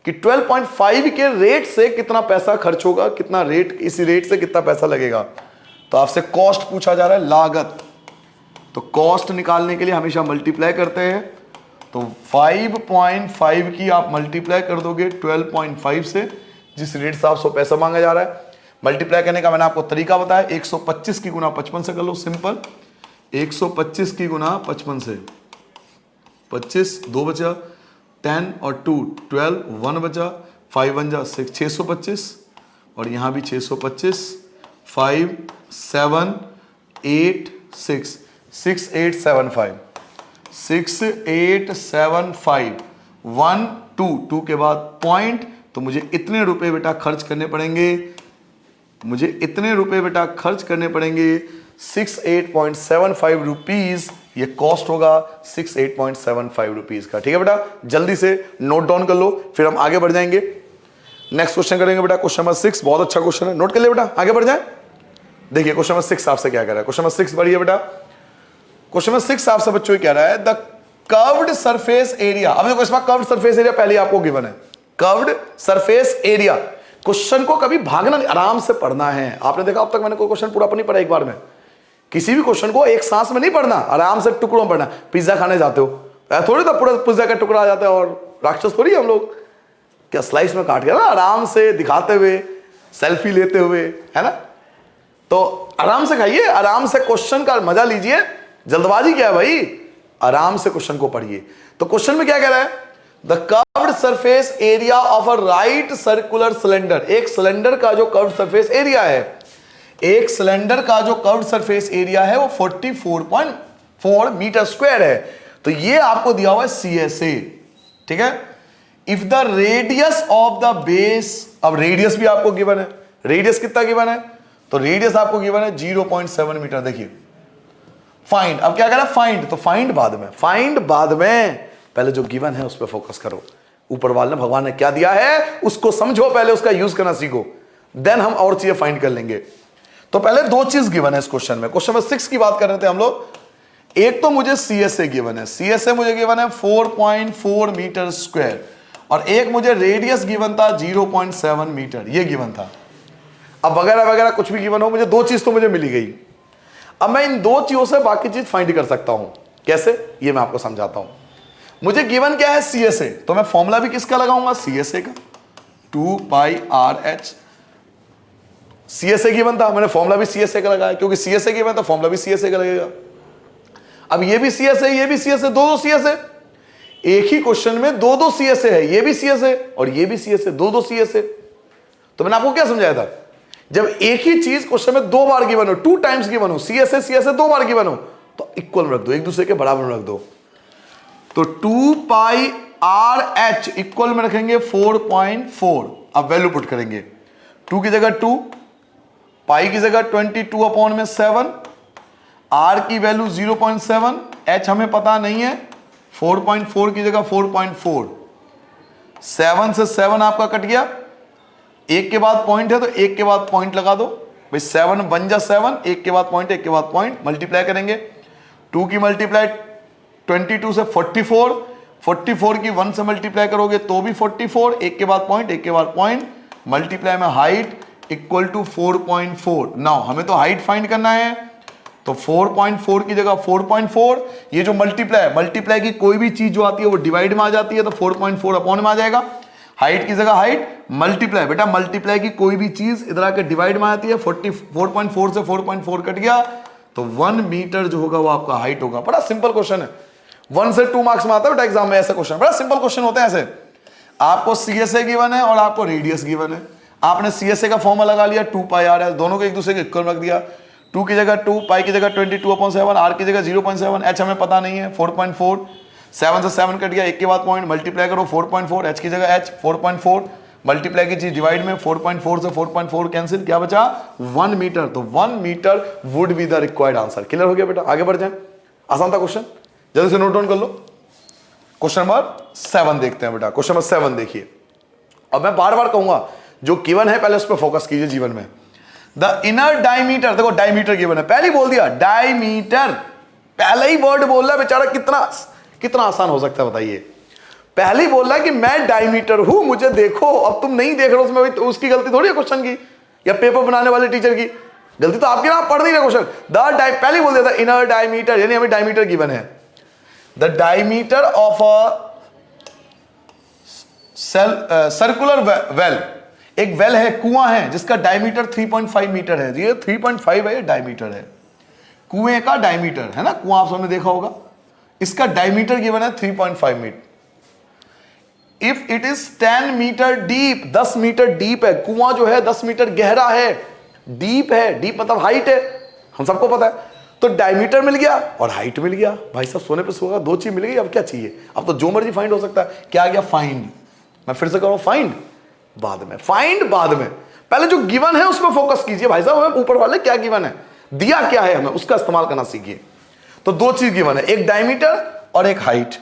कि 12.5 के रेट से कितना पैसा खर्च होगा, कितना रेट, इसी रेट से कितना पैसा लगेगा। तो आपसे कॉस्ट पूछा जा रहा है, लागत। तो कॉस्ट निकालने के लिए हमेशा मल्टीप्लाई करते हैं, तो 5.5 की आप मल्टीप्लाई कर दोगे 12.5 से, जिस रेट से आपसे पैसा मांगा जा रहा है। मल्टीप्लाई करने का मैंने आपको तरीका बताया, 125 की गुना 55 से कर लो, सिंपल। 125 की गुना 55 से, 25 2 बचा, 10 और 2 12, 1 बचा, 5 1 जा 6, 625, और यहाँ भी 625, 5 7 8 6, 6875, 6875, 1 2 2 के बाद पॉइंट, तो मुझे इतने रुपए बेटा खर्च करने पड़ेंगे, मुझे इतने रुपए बेटा खर्च करने पड़ेंगे, 68.75 रुपीज, ये कॉस्ट होगा 68.75 रुपीज का। ठीक है बेटा, जल्दी से नोट डाउन कर लो, फिर हम आगे बढ़ जाएंगे। नेक्स्ट क्वेश्चन करेंगे बेटा, क्वेश्चन नंबर 6, बहुत अच्छा क्वेश्चन है, नोट कर ले बेटा, आगे बढ़ जाए। देखिए क्वेश्चन नंबर 6 आपसे क्या कह रहा है, क्वेश्चन नंबर 6 बढ़िए बेटा। क्वेश्चन नंबर 6 आपसे बच्चों क्या रहा है, द कर्व्ड सरफेस एरिया। अब देखो इसमें कर्व्ड सरफेस एरिया पहले आपको गिवन है, कर्व्ड सरफेस एरिया। क्वेश्चन को कभी भागना नहीं, आराम से पढ़ना है। आपने देखा अब तक मैंने कोई क्वेश्चन पूरा नहीं पढ़ा एक बार में, किसी भी क्वेश्चन को एक सांस में नहीं पढ़ना, आराम से टुकड़ों में पढ़ना। पिज्जा खाने जाते हो, थोड़ी तो पूरा पिज्जा का टुकड़ा आ जाता है, और राक्षस थोड़ी हम लोग, क्या स्लाइस में काट के ना आराम से दिखाते हुए, सेल्फी लेते हुए, है ना। तो आराम से खाइए, आराम से क्वेश्चन का मजा लीजिए, जल्दबाजी क्या है भाई, आराम से क्वेश्चन को पढ़िए। तो क्वेश्चन में क्या कह रहा है, the curved surface area of a right circular cylinder. एक सिलेंडर का जो कर्व्ड सरफेस एरिया है, एक सिलेंडर का जो कर्व्ड सरफेस एरिया है वो 44.4 मीटर स्क्वायर है। तो ये आपको दिया हुआ है सीएसए, ठीक है। If the radius of the base, अब रेडियस भी आपको गिवन है, रेडियस कितना गिवन है, तो रेडियस आपको गिवन है 0.7 मीटर। देखिए फाइंड, अब क्या कह रहा है, फाइंड, तो फाइंड बाद में, फाइंड बाद में, पहले जो गिवन है उस पर फोकस करो। ऊपर वाले ने, भगवान ने क्या दिया है उसको समझो, पहले उसका यूज करना सीखो, देन हम और चीजें फाइंड कर लेंगे। तो पहले दो चीज गिवन है इस क्वेश्चन में। क्वेश्चन नंबर 6 की बात कर रहे थे हम लोग, एक तो मुझे सीएसए गिवन है, सीएसए मुझे गिवन है 4.4 मीटर स्क्वायर, और एक मुझे रेडियस गिवन था 0.7 मीटर, ये गिवन था। अब वगैरह वगैरह कुछ भी गिवन हो, मुझे दो चीज तो मुझे मिली गई। अब मैं इन दो चीजों से बाकी चीज फाइंड कर सकता हूं, कैसे, ये मैं आपको समझाता हूं। मुझे गिवन क्या है सीएसए, तो मैं फॉर्मूला भी किसका लगाऊंगा, सीएसए का, 2 pi r H. CSA given था, मैंने फॉर्मूला भी सीएसए का लगाया, क्योंकि सीएसए गिवन था, फॉर्मूला भी सीएसए का लगेगा। अब ये भी सीएसए, ये भी सीएसए, दो सीएसए, एक ही क्वेश्चन में दो सीएसए है, ये भी सीएसए और ये भी सीएसए, दो सीएसए। तो मैंने आपको क्या समझाया था जब एक ही चीज क्वेश्चन में 2 बार गिवन हो, 2 टाइम्स गिवन हो, C S A 2 bar given हो, तो इक्वल में रख दो, एक दूसरे के बराबर में रख दो। तो 2 पाई आर एच इक्वल में रखेंगे 4.4। अब वैल्यू पुट करेंगे, 2 की जगह 2, पाई की जगह 22/7, आर की वैल्यू 0.7, एच हमें पता नहीं है, 4.4 की जगह 4.4, 7 से 7 आपका कट गया, एक के बाद पॉइंट है तो एक के बाद पॉइंट लगा दो भाई, 7 1 जा 7, एक के बाद पॉइंट, एक के बाद पॉइंट, मल्टीप्लाई करेंगे, 2 की मल्टीप्लाई 22 से 44, 44 की 1 से मल्टीप्लाई करोगे तो भी 44, एक के बाद पॉइंट, एक के बाद पॉइंट, मल्टीप्लाई में हाइट इक्वल टू 4.4। नाउ हमें तो हाइट फाइंड करना है, तो 4.4 की जगह 4.4, ये जो मल्टीप्लाई की कोई भी चीज जो आती है वो डिवाइड में आ जाती है, तो 4.4 अपॉन में आ जाएगा। हाइट की जगह हाइट, मल्टीप्लाई, बेटा मल्टीप्लाई की कोई भी चीज इधर आके डिवाइड में आती है, 4.4 से 4.4 कट गया, तो 1 मीटर जो होगा वो आपका हाइट होगा। बड़ा सिंपल क्वेश्चन है, 1 से 2 मार्क्स में आता है बेटा एग्जाम में ऐसा क्वेश्चन, बड़ा सिंपल क्वेश्चन होते हैं ऐसे। आपको सीएसए गिवन है और आपको रेडियस गिवन है, आपने सीएसए का फॉर्मूला लगा लिया, 2 पाई आर है, दोनों को एक दूसरे के इक्वल रख दिया, 2 की जगह 2, पाई की जगह 22/7, आर की जगह 0.7, एच हमें पता नहीं है 4.4, 7 से 7 कट गया, एक के बाद पॉइंट, मल्टीप्लाई करो 4.4, एच की जगह एच 4.4, मल्टीप्लाई की चीज डिवाइड में 4.4 से 4.4 कैंसिल, क्या बचा 1 मीटर, तो 1 metre would be the required answer. Clear हो गया बेटा, आगे बढ़ जाए, आसान था क्वेश्चन, जल्दी से नोट डाउन कर लो। क्वेश्चन नंबर 7 देखते हैं बेटा, क्वेश्चन नंबर 7 देखिए। अब मैं बार बार कहूंगा जो गिवन है पहले उस पर फोकस कीजिए जीवन में। द इनर डायमीटर, देखो डायमीटर गिवन है, पहले बोल दिया डायमीटर, पहले ही वर्ड बोल रहा है बेचारा, कितना आसान हो सकता है बताइए। पहले ही बोल रहा है कि मैं डायमीटर हूं, मुझे देखो, अब तुम नहीं देख रहे हो, उसमें तो उसकी गलती थोड़ी है क्वेश्चन की, या पेपर बनाने वाले टीचर की गलती, तो आपकी ना, आप पढ़ नहीं रहे क्वेश्चन। पहले ही बोल दिया था इनर डायमीटर, यानी हमें डायमीटर गिवन है, the diameter of a circular well, एक वेल है, कुआं है जिसका डायमीटर 3.5 मीटर है, ये 3.5 है, ये डायमीटर है, कुएं का डायमीटर है ना, कुआं आप सबने देखा होगा, इसका डायमीटर गिवन है 3.5 metre. If it is 10 metre deep, 10 metre deep है, कुआं जो है 10 मीटर गहरा है, डीप है, डीप मतलब हाइट है, हम सबको पता है, तो डायमीटर मिल गया और हाइट मिल गया। भाई साहब सोने पे सुहागा, 2 चीज मिल गई, अब क्या चाहिए, अब तो जो मर्जी फाइंड हो सकता है। क्या आ गया, फाइंड, मैं फिर से करूं, फाइंड बाद में, फाइंड बाद में, पहले जो गिवन है उस पर फोकस कीजिए भाई साहब, हमें ऊपर वाले क्या गिवन है, दिया क्या है, हमें उसका इस्तेमाल करना सीखिए। तो 2 चीज गिवन है, एक डायमीटर और एक हाइट।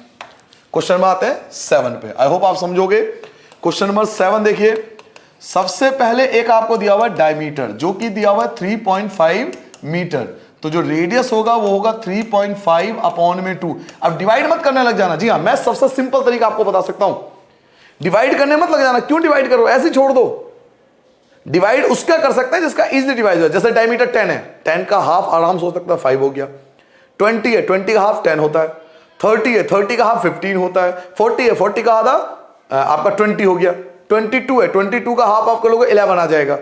क्वेश्चन में आते हैं 7 पे, आई होप आप समझोगे। क्वेश्चन नंबर 7 देखिए, सबसे पहले एक आपको दिया हुआ है डायमीटर, जो कि दिया हुआ है 3.5 मीटर, तो जो रेडियस होगा वो होगा 3.5/2। अब डिवाइड मत करने लग जाना, जी हाँ, मैं सबसे सिंपल तरीका आपको बता सकता हूं, डिवाइड करने मत लग जाना। क्यों डिवाइड करो, ऐसे छोड़ दो। डिवाइड उसका कर सकते हैं जिसका इजीली डिवाइड हो, जैसे डायमीटर 10 है, 10 का हाफ आराम से हो सकता है 5 हो गया, 20 है, 20 का हाफ 10 होता है, 30 है, 30 का हाफ 15 होता है, 40 है, 40 का आधा आपका 20 हो गया, 22 है, 22 का हाफ आप करोगे 11 आ जाएगा।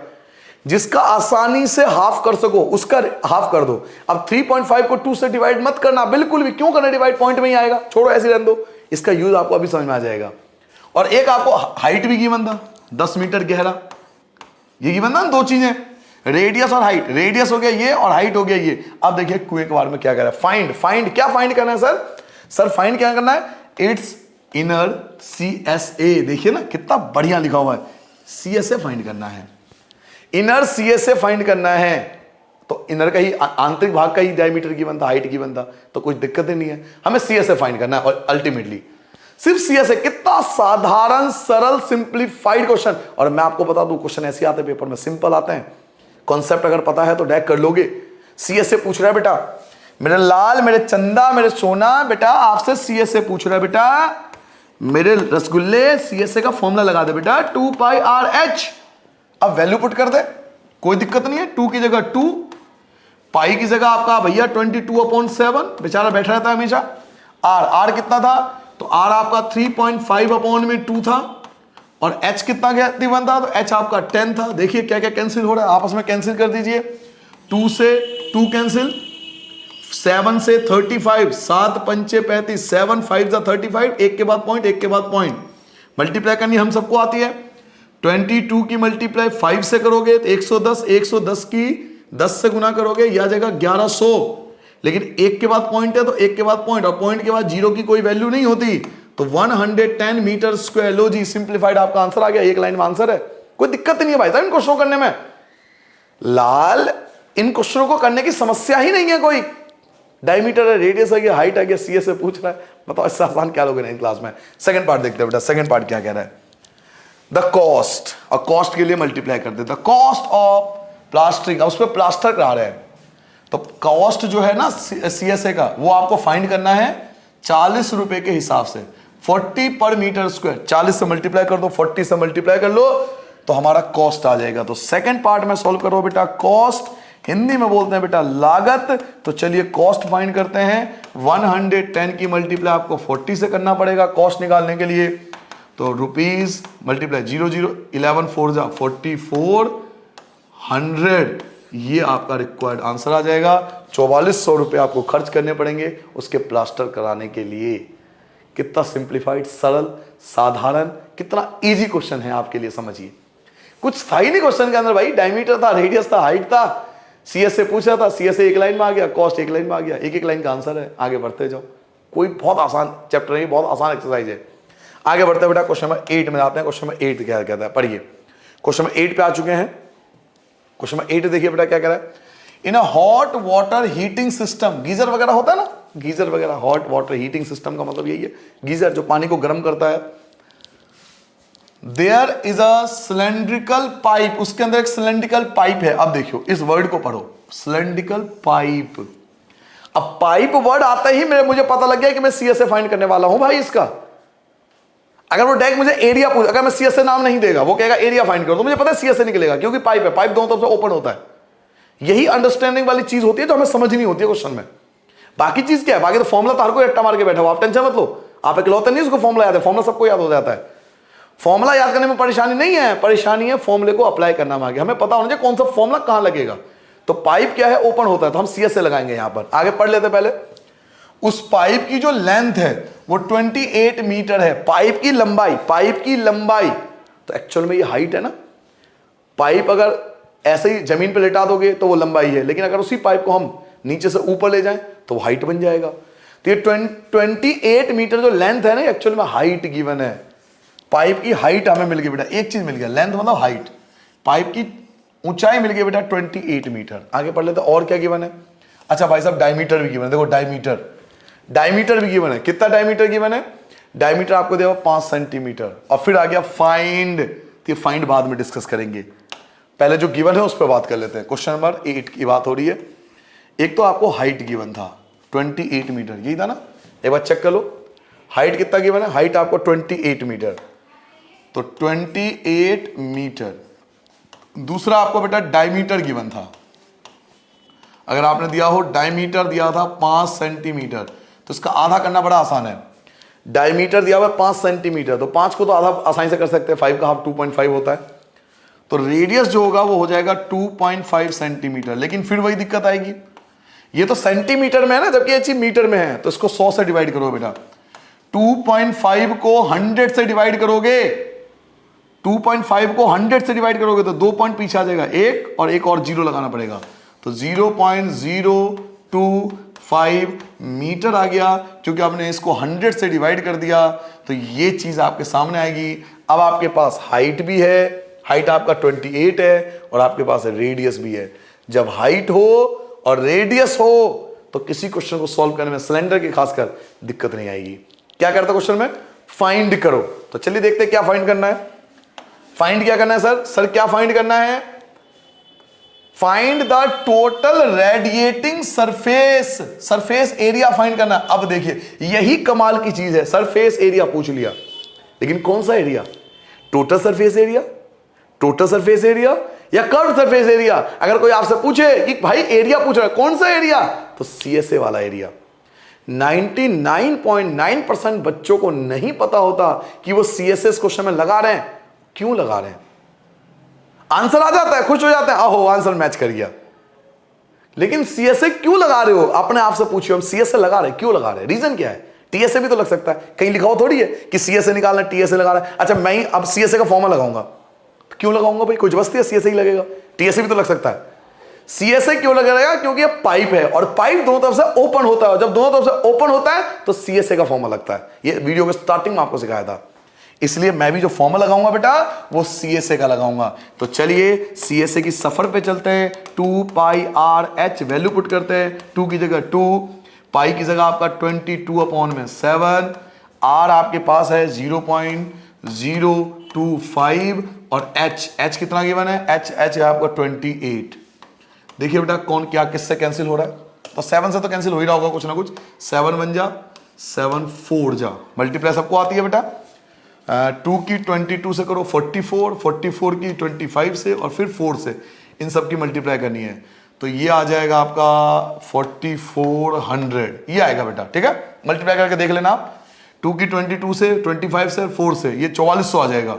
जिसका आसानी से हाफ कर सको उसका हाफ कर दो। अब 3.5 को 2 से डिवाइड मत करना बिल्कुल भी, क्यों करना डिवाइड, पॉइंट में ही आएगा, छोड़ो ऐसे रहने दो, इसका यूज आपको अभी समझ में आ जाएगा। और एक आपको हाइट भी गिवन था, 10 मीटर गहरा, ये गिवन था ना, 2 चीजें, रेडियस और हाइट, रेडियस हो गया ये और हाइट हो गया ये। अब देखिए कुएं के बारे में क्या कह रहा है, फाइंड क्या फाइंड करना है सर फाइंड क्या करना है, इट्स इनर CSA, देखिए ना कितना बढ़िया लिखा हुआ है, CSA फाइंड करना है, इनर CSA फाइंड करना है। तो इनर का ही, आंतरिक भाग का ही डायमीटर गिवन था, हाइट गिवन था, तो कोई दिक्कत ही नहीं है, हमें CSA फाइंड करना है। और अल्टीमेटली सिर्फ CSA, कितना साधारण सरल सिंप्लीफाइड क्वेश्चन। और मैं आपको बता दूं क्वेश्चन ऐसे आते हैं पेपर में, सिंपल आते हैं, कॉन्सेप्ट अगर पता है तो डायरेक्ट कर लोगे। CSA पूछ रहा है बेटा, मेरे लाल, मेरे चंदा, मेरे सोना, बेटा आपसे CSA पूछ रहा है बेटा, मेरे रसगुल्ले, CSA का फॉर्मूला लगा दे बेटा, 2 पाई आर एच। अब वैल्यू पुट कर दे, कोई दिक्कत नहीं है, 2 की जगह 2, पाई की जगह आपका भैया 22/7, बेचारा बैठा रहता है हमेशा। आर कितना था, तो आर आपका 3.5/2 था, और एच कितना गिवन था, तो एच आपका 10 था। देखिए क्या क्या कैंसिल हो रहा है, आपस में कैंसिल कर दीजिए, 2 से 2 कैंसिल, 7 से 35, 7 पंचे 35, 7 5 35, एक के बाद पॉइंट, एक के बाद पॉइंट, मल्टीप्लाई करनी हम सबको आती है। 22 की मल्टीप्लाई 5 से करोगे तो 110, 110 की 10 से गुना करोगे, यह आ जाएगा 1100। लेकिन एक के बाद पॉइंट है तो एक के बाद पॉइंट, और पॉइंट के बाद जीरो की कोई वैल्यू नहीं होती, तो 110 मीटर स्क्वायर। लो जी, सिंप्लीफाइड आपका आंसर आ गया, एक लाइन में आंसर है, कोई दिक्कत नहीं है भाई साहब इनको शो करने में। लाल, इन क्वेश्चनों को करने की समस्या ही नहीं है कोई। डायमीटर है, रेडियस है, हाइट है, सीएस से पूछ रहा है, बताओ इससे आसान क्या लोगे नहीं क्लास में। सेकंड पार्ट देखते हैं बेटा, सेकंड पार्ट क्या कह रहा है। द कॉस्ट, और कॉस्ट के लिए मल्टीप्लाई करते, द कॉस्ट ऑफ प्लास्टरिंग, उस पर प्लास्टर करा रहे हैं, तो कॉस्ट जो है ना सीएसए का, वो आपको फाइंड करना है 40 रुपए के हिसाब से, 40 पर मीटर स्क्वायर। 40 से मल्टीप्लाई कर दो, 40 से मल्टीप्लाई कर लो, तो हमारा कॉस्ट आ जाएगा। तो सेकंड पार्ट में सॉल्व करो बेटा, कॉस्ट हिंदी में बोलते हैं बेटा लागत। तो चलिए कॉस्ट फाइंड करते हैं। 110 की मल्टीप्लाई आपको 40 से करना पड़ेगा कॉस्ट निकालने के लिए। तो रुपीज मल्टीप्लाई 00, 11 4 जा 4400, ये आपका रिक्वायर्ड आंसर आ जाएगा। 4400 रुपए आपको खर्च करने पड़ेंगे उसके प्लास्टर कराने के लिए। कितना सिंप्लीफाइड, सरल, साधारण, कितना इजी क्वेश्चन है आपके लिए, समझिए। कुछ था ही नहीं क्वेश्चन के अंदर भाई, डायमीटर था, रेडियस था, हाइट था, सीएस से पूछा था, सीएस से एक लाइन में आ गया, कॉस्ट एक लाइन में आ गया, एक एक लाइन का आंसर है। आगे बढ़ते जाओ, कोई बहुत आसान चैप्टर नहीं, बहुत आसान एक्सरसाइज है। आगे बढ़ते बेटा, क्वेश्चन नंबर 8 में आते हैं। क्वेश्चन नंबर 8 क्या कहता है, पढ़िए। क्वेश्चन नंबर 8 पे आ चुके हैं। क्वेश्चन नंबर 8 देखिए बेटा क्या कह रहा है। In a hot water heating system, geyser वगैरह होता है ना, गीजर वगैरह, हॉट वाटर हीटिंग सिस्टम का मतलब यही है, गीजर जो पानी को गर्म करता है। There is a cylindrical pipe, उसके अंदर एक सिलेंड्रिकल पाइप है। अब देखियो इस वर्ड को पढ़ो, सिलेंड्रिकल पाइप। अब पाइप वर्ड आता ही मुझे पता लग गया कि मैं सीएसए फाइंड करने वाला हूं भाई इसका। अगर वो डायरेक्ट मुझे एरिया पूछ, अगर मैं सीएसए नाम नहीं देगा, वो कहेगा एरिया फाइंड करो, तो मुझे पता है सीएसए निकलेगा, क्योंकि पाइप है, पाइप दोनों तरफ से ओपन होता है। यही अंडरस्टैंडिंग वाली चीज होती है जो हमें समझ नहीं होती है क्वेश्चन में। बाकी चीज क्या है, बाकी तो फॉर्मुला तो हर कोई रट्टा मार के बैठा हो, आप टेंशन मत लो। आप इकलौते नहीं उसको फॉर्मुला याद है, फॉर्मुला सबको याद हो जाता है। फॉर्मुला याद करने में परेशानी नहीं है, परेशानी है फॉर्मुले को अप्लाई करना में। आगे हमें पता होना चाहिए कौन सा फॉर्मुला कहां लगेगा। तो पाइप क्या है, ओपन होता है, तो हम सीएसए लगाएंगे यहां पर। आगे पढ़ लेते पहले। उस पाइप की जो लेंथ है वो 28 मीटर है। पाइप की लंबाई, पाइप की लंबाई, तो एक्चुअल में ये हाइट है ना। पाइप अगर ऐसे ही जमीन पे लेटा दोगे तो वो लंबाई है, लेकिन अगर उसी पाइप को हम नीचे से ऊपर ले जाएं तो वो हाइट बन जाएगा। तो ये 28 मीटर जो लेंथ है ना, एक्चुअल में हाइट गिवन है। पाइप की हाइट हमें मिल गई बेटा, एक चीज मिल गया, लेंथ मतलब हाइट। पाइप की ऊंचाई मिल गई बेटा 28 मीटर। आगे पढ़ लेते और क्या गिवन है। अच्छा भाई साहब, डायमीटर भी गिवन है, देखो डायमीटर, डायमीटर भी गिवन है। कितना डायमीटर गिवन है, डायमीटर आपको देगा 5 सेंटीमीटर। और फिर आ गया फाइंड, तो फाइंड बाद में डिस्कस करेंगे, पहले जो गिवन है उस पर बात कर लेते हैं। क्वेश्चन नंबर 8 की बात हो रही है। एक तो आपको हाइट गिवन था 28 मीटर, यही था ना, एक बार चेक कर लो हाइट कितना गिवन है। हाइट आपको 28 मीटर, तो 28 मीटर। दूसरा आपको बेटा डायमीटर गिवन था, अगर आपने दिया हो डायमीटर दिया था 5 सेंटीमीटर, तो इसका आधा करना बड़ा आसान है। डायमीटर दिया हुआ 5 सेंटीमीटर, तो 5 को तो आधा आसानी से कर सकते हैं, 5 का हाफ 2.5 होता है। तो रेडियस जो होगा वो हो जाएगा 2.5 सेंटीमीटर। लेकिन फिर वही दिक्कत आएगी, ये तो सेंटीमीटर में है ना, जबकि ये चीज मीटर में है, तो इसको 100 से डिवाइड करो बेटा। 2.5 को 100 से डिवाइड करोगे, 2.5 को 100 से डिवाइड करोगे तो 2 पॉइंट पीछे आ जाएगा, एक और जीरो लगाना पड़ेगा, तो 0.025 मीटर आ गया, क्योंकि आपने इसको 100 से डिवाइड कर दिया। तो ये चीज आपके सामने आएगी। अब आपके पास हाइट भी है, हाइट आपका 28 है, और आपके पास रेडियस भी है। जब हाइट हो और रेडियस हो तो किसी क्वेश्चन को सॉल्व करने में, सिलेंडर की खासकर, दिक्कत नहीं आएगी। क्या करता क्वेश्चन में, फाइंड करो। तो चलिए देखते हैं क्या फाइंड करना है। फाइंड क्या करना है सर क्या फाइंड करना है, find the total radiating surface, surface area find करना। अब देखिए यही कमाल की चीज है, सरफेस एरिया पूछ लिया, लेकिन कौन सा area, total surface area, total surface area या कर्व सरफेस एरिया। अगर कोई आपसे पूछे कि भाई एरिया पूछ रहा है, कौन सा एरिया, तो सीएसए वाला एरिया। 99.9% बच्चों को नहीं पता होता कि वो सीएसए क्वेश्चन में लगा रहे हैं, क्यों लगा रहे हैं। आंसर आ जाता है, खुश हो जाते हैं, आहो आंसर मैच कर गया, लेकिन सीएसए क्यों लगा रहे हो, अपने आप से पूछिए, हम सीएसए लगा रहे हैं, क्यों लगा रहे हैं, रीजन क्या है। टीएसए भी तो लग सकता है, कहीं लिखा हो थोड़ी है कि सीएसए निकालना टीएसए लगा रहा है। अच्छा मैं ही अब सीएसए का फॉर्मूला लगाऊंगा, क्यों लगाऊंगा भाई, कोई जबरदस्ती है, सीएसए ही लगेगा, टीएसए भी तो लग सकता है। सीएसए क्यों लगेगा, क्योंकि ये पाइप है और पाइप दोनों तरफ से ओपन होता है, और जब दोनों तरफ से ओपन होता है तो सीएसए का फॉर्मूला लगता है। ये वीडियो के स्टार्टिंग में आपको सिखाया था, इसलिए मैं भी जो फॉर्मूला लगाऊंगा बेटा वो सीएसए का लगाऊंगा। तो चलिए सीएसए की सफर पे चलते हैं। 2 pi r H value put करते हैं, 2 की जगह 2, पाई की जगह आपका 22/7, आर आपके पास है 0.025 और एच कितना गिवन है, एच है आपका 28। देखिए बेटा कौन क्या किससे कैंसिल हो रहा है, तो 7 से तो कैंसिल हो ही रहा होगा कुछ ना कुछ, 7 1 जा 7 4 जा, मल्टीप्लाई सबको आती है बेटा। 2 की 22 से करो 44, 44 की 25 से और फिर 4 से, इन सब की मल्टीप्लाई करनी है, तो ये आ जाएगा आपका 4400, ये आएगा बेटा, ठीक है। मल्टीप्लाई करके देख लेना आप, 2 की 22 से, 25 से, 4 से, ये 4400 आ जाएगा।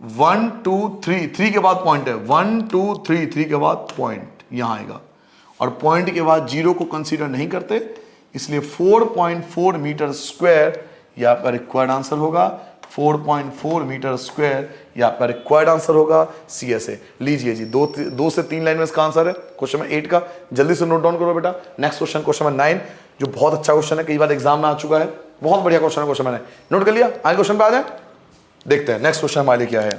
1 2 3, 3 के बाद पॉइंट है, 1 2 3, 3 के बाद पॉइंट यहां आएगा, और पॉइंट के बाद जीरो को कंसीडर नहीं करते, इसलिए 4.4 मीटर स्क्वायर ये आपका रिक्वायर्ड आंसर होगा। 4.4 मीटर स्क्वायर ये आपका रिक्वायर्ड आंसर होगा सीएसए। लीजिए जी, 2 से 3 लाइन में इसका आंसर है क्वेश्चन नंबर 8 का, जल्दी से नोट डाउन करो बेटा। नेक्स्ट क्वेश्चन, क्वेश्चन नंबर 9, जो बहुत अच्छा क्वेश्चन है, कई बार एग्जाम में आ चुका है, बहुत बढ़िया क्वेश्चन है। क्वेश्चन मैंने नोट कर लिया, आगे क्वेश्चन पे आ जाए, देखते हैं नेक्स्ट क्वेश्चन हमारे लिए क्या है।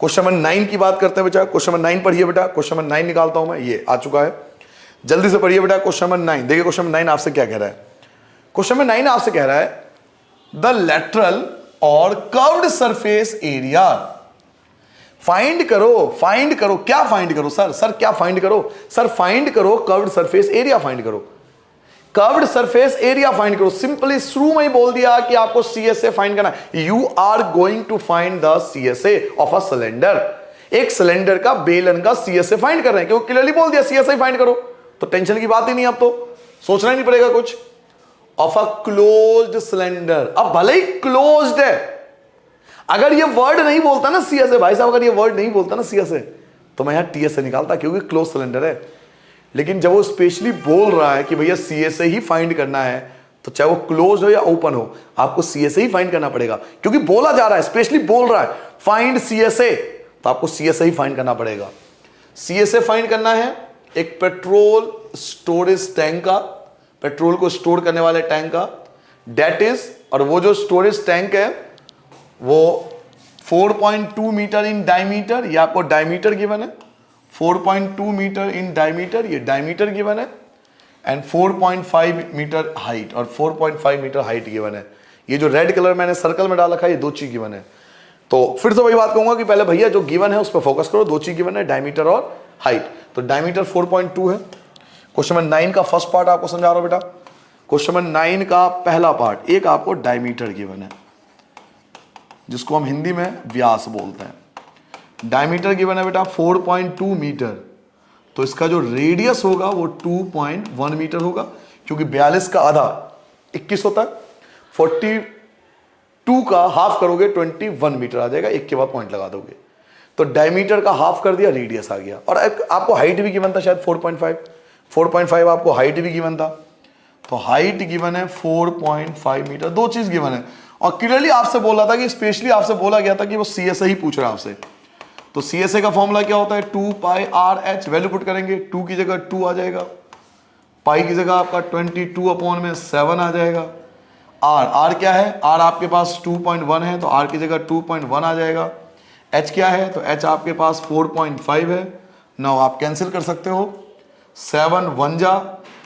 क्वेश्चन नंबर 9 की बात करते हैं बेटा। क्वेश्चन नंबर 9 पढ़िए बेटा, क्वेश्चन नंबर 9 निकालता हूं मैं, ये आ चुका है, जल्दी से पढ़िए बेटा। क्वेश्चन नंबर 9 देखिए, क्वेश्चन नंबर 9 आपसे क्या कह रहा है। क्वेश्चन नंबर 9 आपसे कह रहा है द लेटरल और कर्व्ड सरफेस एरिया फाइंड करो। फाइंड करो, क्या फाइंड करो सर क्या फाइंड करो सर, फाइंड करो कर्व्ड सरफेस एरिया, फाइंड करो कर्व्ड सरफेस एरिया, फाइंड करो। सिंपली शुरू में ही बोल दिया कि आपको सीएसए फाइंड करना है। You are going to find the CSA of a cylinder, एक सिलेंडर का बेलन का सीएसए फाइंड कर रहे हैं, क्योंकि क्लियरली बोल दिया सीएसए फाइंड करो, तो टेंशन की बात ही नहीं, अब तो सोचना ही नहीं पड़ेगा कुछ। ऑफ अ क्लोज्ड सिलेंडर, अब भले ही क्लोज्ड है, अगर ये वर्ड नहीं बोलता ना सीएसए, भाई साहब अगर ये वर्ड नहीं बोलता ना सीएसए, तो मैं यहां टीएसए निकालता, क्योंकि क्लोज सिलेंडर है। लेकिन जब वो स्पेशली बोल रहा है कि भैया सीएसए ही फाइंड करना है, तो चाहे वो क्लोज हो या ओपन हो, आपको सीएसए ही फाइंड करना पड़ेगा, क्योंकि बोला जा रहा है, स्पेशली बोल रहा है फाइंड सीएसए, तो आपको सीएसए ही फाइंड करना पड़ेगा। सीएसए फाइंड करना है एक पेट्रोल स्टोरेज टैंक का, पेट्रोल को स्टोर करने वाले टैंक का, डेट इज, और वो जो स्टोरेज टैंक है वो 4.2 मीटर इन डायमीटर, ये आपको डायमीटर गिवन है, 4.2 मीटर इन डायमीटर, ये डायमीटर गिवन है, एंड 4.5 मीटर हाइट, और 4.5 मीटर हाइट गिवन है। ये जो रेड कलर मैंने सर्कल में डाल रखा है, ये 2 चीज गिवन है। तो फिर से वही बात कहूंगा कि पहले भैया जो गिवन है उस पर फोकस करो, 2 चीज गिवन है, डायमीटर और हाइट। तो डायमीटर 4.2 है। क्वेश्चन नंबर 9 का फर्स्ट पार्ट आपको समझा रहा हूं बेटा। क्वेश्चन नंबर 9 का पहला पार्ट, एक आपको डायमीटर गिवन है, जिसको हम हिंदी में व्यास बोलते हैं। डायमीटर गिवन है बेटा 4.2 मीटर, तो इसका जो रेडियस होगा वो 2.1 मीटर होगा, क्योंकि 42 का आधा 21 होता है, 42 का हाफ करोगे 21 मीटर आ जाएगा, एक के बाद पॉइंट लगा दोगे, तो डायमीटर का हाफ कर दिया, रेडियस आ गया। और आपको हाइट भी गिवन था शायद 4.5 आपको हाइट भी गिवन था, तो हाइट गिवन है 4.5 मीटर, 2 चीज गिवन है। और क्लियरली आपसे बोला था कि स्पेशली आपसे बोला गया था कि वो सीएसए ही पूछ रहा है आपसे। तो सीएसए का फॉर्मूला क्या होता है, 2 pi r H, value put करेंगे, 2 की जगह 2 आ जाएगा, पाई की जगह आपका 22/7 आ जाएगा। आर क्या है, आर आपके पास 2.1 है, तो आर की जगह 2.1 आ जाएगा। एच क्या है, तो एच आपके पास 4.5 है। नाउ आप कैंसिल कर सकते हो, 7 1 जा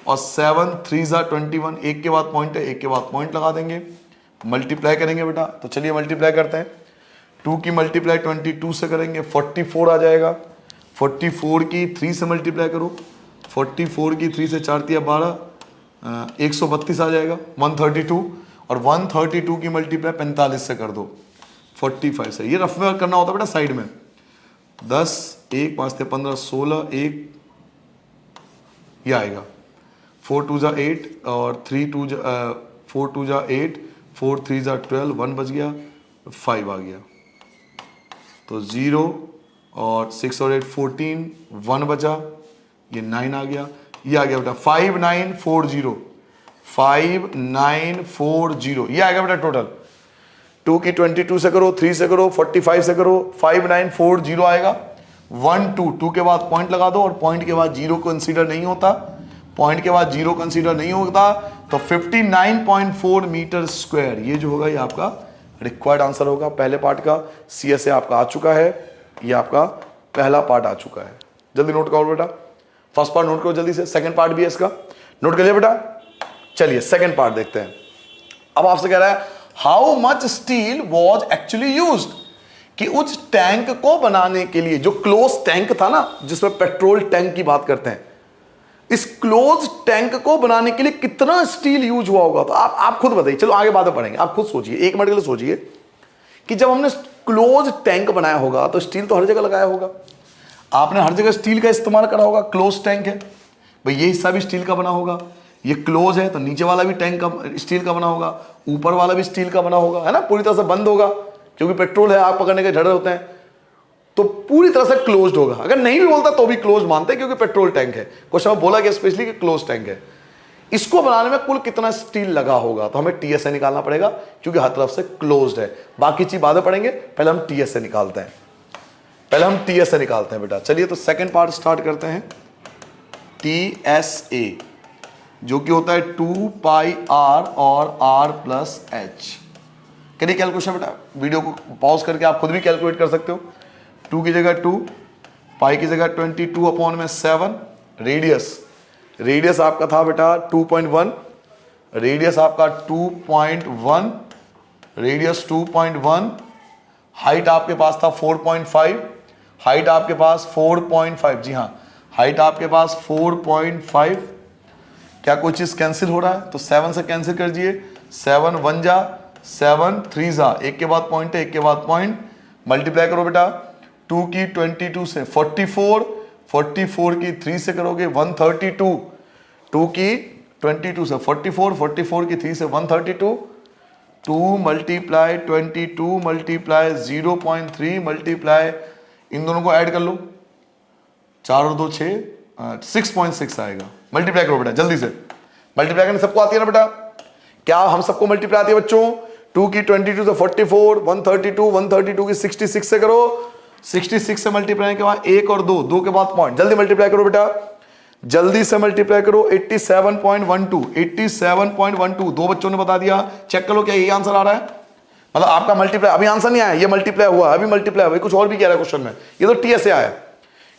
और 7 3 जा 21, एक के बाद पॉइंट है, एक के बाद पॉइंट लगा देंगे, मल्टीप्लाई करेंगे बेटा। तो चलिए मल्टीप्लाई करते हैं, 2 की मल्टीप्लाई 22 से करेंगे, 44 आ जाएगा। 44 की 3 से मल्टीप्लाई करो, 44 की 3 से 4 तिया 12, 132 आ जाएगा, 132, और 132 की मल्टीप्लाई 45 से कर दो, 45 से। ये रफ में करना होता है बेटा साइड में, 10 1 5 15 16 1, ये आएगा 4 2 जा 8 और 3 2 4 2 जा 8, 4 3 जा 12, 1 बच गया, 5 आ गया, तो 0 और 6 और 8 14, 1 बचा, ये 9 आ गया, ये आ गया बेटा 5940, 5940, ये आ गया बेटा टोटल। 2 की 22 से करो, 3 से करो, 45 से करो, 5940 आएगा। 1 2 2 के बाद पॉइंट लगा दो, और पॉइंट के बाद जीरो कंसीडर नहीं होता, पॉइंट के बाद जीरो कंसीडर नहीं होता, तो 59.4 मीटर स्क्वायर ये जो होगा ये आपका रिक्वायर्ड आंसर होगा पहले पार्ट का। CSA आपका आ चुका है, ये आपका पहला पार्ट आ चुका है। जल्दी नोट करो बेटा, फर्स्ट पार्ट नोट करो जल्दी से, सेकंड पार्ट भी है इसका, नोट कर लिया बेटा। चलिए सेकंड पार्ट देखते हैं। अब आपसे कह रहा है how much steel was actually used, कि उस टैंक को बनाने के लिए, जो क्लोज टैंक था ना जिसमें पेट्रोल टैंक की बात करते हैं, इस क्लोज टैंक को बनाने के लिए कितना स्टील यूज हुआ होगा। तो आप खुद बताइए, चलो आगे बातें पढ़ेंगे, आप खुद सोचिए, एक मिनट के लिए सोचिए कि जब हमने क्लोज टैंक बनाया होगा तो स्टील तो हर जगह लगाया होगा, आपने हर जगह स्टील का इस्तेमाल करा होगा। क्लोज टैंक है भाई, ये हिस्सा भी स्टील का बना होगा, ये क्लोज है तो नीचे वाला भी टैंक का स्टील का बना होगा, ऊपर वाला भी स्टील का बना होगा, है ना, पूरी तरह से बंद होगा क्योंकि पेट्रोल है, आग पकड़ने के झड़े होते हैं, तो पूरी तरह से क्लोज्ड होगा। अगर नहीं भी बोलता तो भी क्लोज मानते हैं क्योंकि पेट्रोल टैंक है। क्वेश्चन में बोला गया स्पेशली कि क्लोज टैंक है। इसको बनाने में कुल कितना स्टील लगा होगा, तो हमें TSA निकालना पड़ेगा क्योंकि हर तरफ से क्लोज्ड है। बाकी चीज बातें पढ़ेंगे, पहले हम TSA निकालते हैं, बेटा। चलिए तो सेकंड पार्ट स्टार्ट करते हैं। TSA जो कि होता है 2 पाई R और R+H। करिए कैलकुलेशन बेटा, वीडियो को पॉज करके आप खुद भी कैलकुलेट कर सकते हो। 2 की जगह 2, पाई की जगह 22/7, रेडियस आपका था बेटा 2.1, रेडियस आपका 2.1, रेडियस 2.1, हाइट आपके पास था 4.5, हाइट आपके पास 4.5, जी हाँ हाइट आपके पास 4.5। क्या कोई चीज कैंसिल हो रहा है तो 7 से कैंसिल कर दीजिए, 7 1 जा, 7 3 जा, एक के बाद पॉइंट है, एक के बाद पॉइंट, मल्टीप्लाई करो बेटा। 2 की 22 से 44, 44 की 3 से करोगे 132, 2 की 22 से 44, 44 की 3 से 132, 2 मल्टीप्लाई 22 मल्टीप्लाई 0.3 मल्टीप्लाई, इन दोनों को ऐड कर लो, 4 और 2 6, 6.6 आएगा। मल्टीप्लाई करो बेटा जल्दी से, मल्टीप्लाई करने सबको आती है ना बेटा, क्या हम सबको मल्टीप्लाई आती है बच्चों। 2 की 22 से 44, 132, 132 की 66 से करो, 66 से मल्टीप्लाई के बाद 1 और 2, 2 के बाद पॉइंट, जल्दी मल्टीप्लाई करो बेटा, जल्दी से मल्टीप्लाई करो। 87.12, 87.12, 2 बच्चों ने बता दिया, चेक करो क्या यही आंसर आ रहा है। मतलब आपका मल्टीप्लाई अभी आंसर नहीं आया, ये मल्टीप्लाई हुआ, अभी मल्टीप्लाई हुआ, कुछ और भी कह रहा है क्वेश्चन में, ये तो TSA आया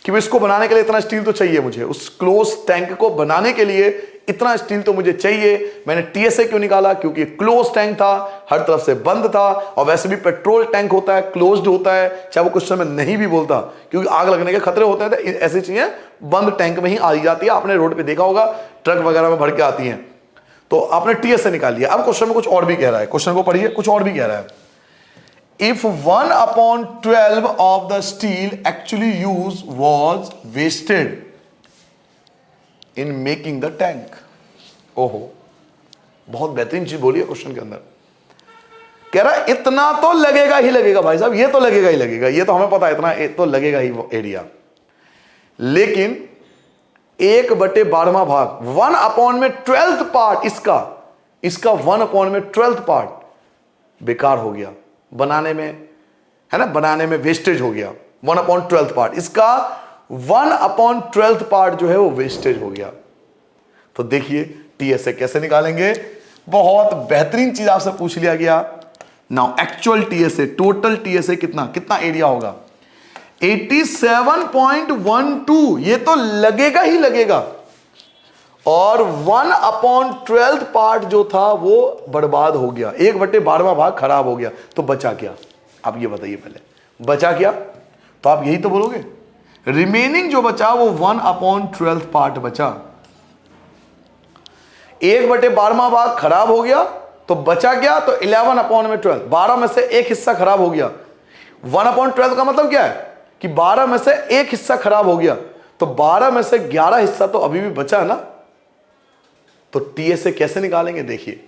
कि इसको बनाने के लिए इतना स्टील तो चाहिए मुझे, उस क्लोज टैंक को बनाने के लिए इतना स्टील तो मुझे चाहिए। मैंने TSA क्यों निकाला, क्योंकि क्लोज टैंक था, हर तरफ से बंद था, और वैसे भी पेट्रोल टैंक होता है क्लोज्ड होता है, चाहे वो क्वेश्चन में नहीं भी बोलता, क्योंकि आग लगने के खतरे होते हैं, तो ऐसी चीजें बंद टैंक में ही आ जाती है। आपने रोड पे देखा होगा ट्रक वगैरह में भर के आती हैं, तो आपने TSA निकाल लिया। अब क्वेश्चन में कुछ और भी कह रहा है, क्वेश्चन को पढ़िए, कुछ और भी कह रहा है। If 1/12 of the steel actually used was wasted in making the tank, ओहो बहुत बेहतरीन चीज बोली है क्वेश्चन के अंदर। कह रहा है इतना तो लगेगा ही लगेगा भाई साहब, ये तो लगेगा ही लगेगा, ये तो हमें पता है, इतना तो लगेगा ही वो एरिया, लेकिन 1/12वां भाग, 1/12th पार्ट, इसका 1/12th पार्ट बेकार हो गया बनाने में, है ना, बनाने में वेस्टेज हो गया। 1/12th पार्ट, इसका 1/12th पार्ट जो है वो वेस्टेज हो गया। तो देखिए TSA कैसे निकालेंगे, बहुत बेहतरीन चीज आपसे पूछ लिया गया। Now actual TSA, total TSA कितना एरिया होगा, 87.12, ये तो लगेगा ही लगेगा, और 1/12th पार्ट जो था वो बर्बाद हो गया, 1/12वां भाग खराब हो गया, तो बचा क्या, आप ये बताइए पहले, बचा क्या, तो आप यही तो बोलोगे, रिमेनिंग जो बचा वो 1/12th पार्ट बचा। 1/12वां भाग खराब हो गया तो बचा क्या, तो 11/12, 12 में से एक हिस्सा खराब हो गया। 1/12 का मतलब क्या है कि 12 में से एक हिस्सा खराब हो गया, तो 12 में से 11 हिस्सा तो अभी भी बचा है ना। तो TSA कैसे निकालेंगे, देखिए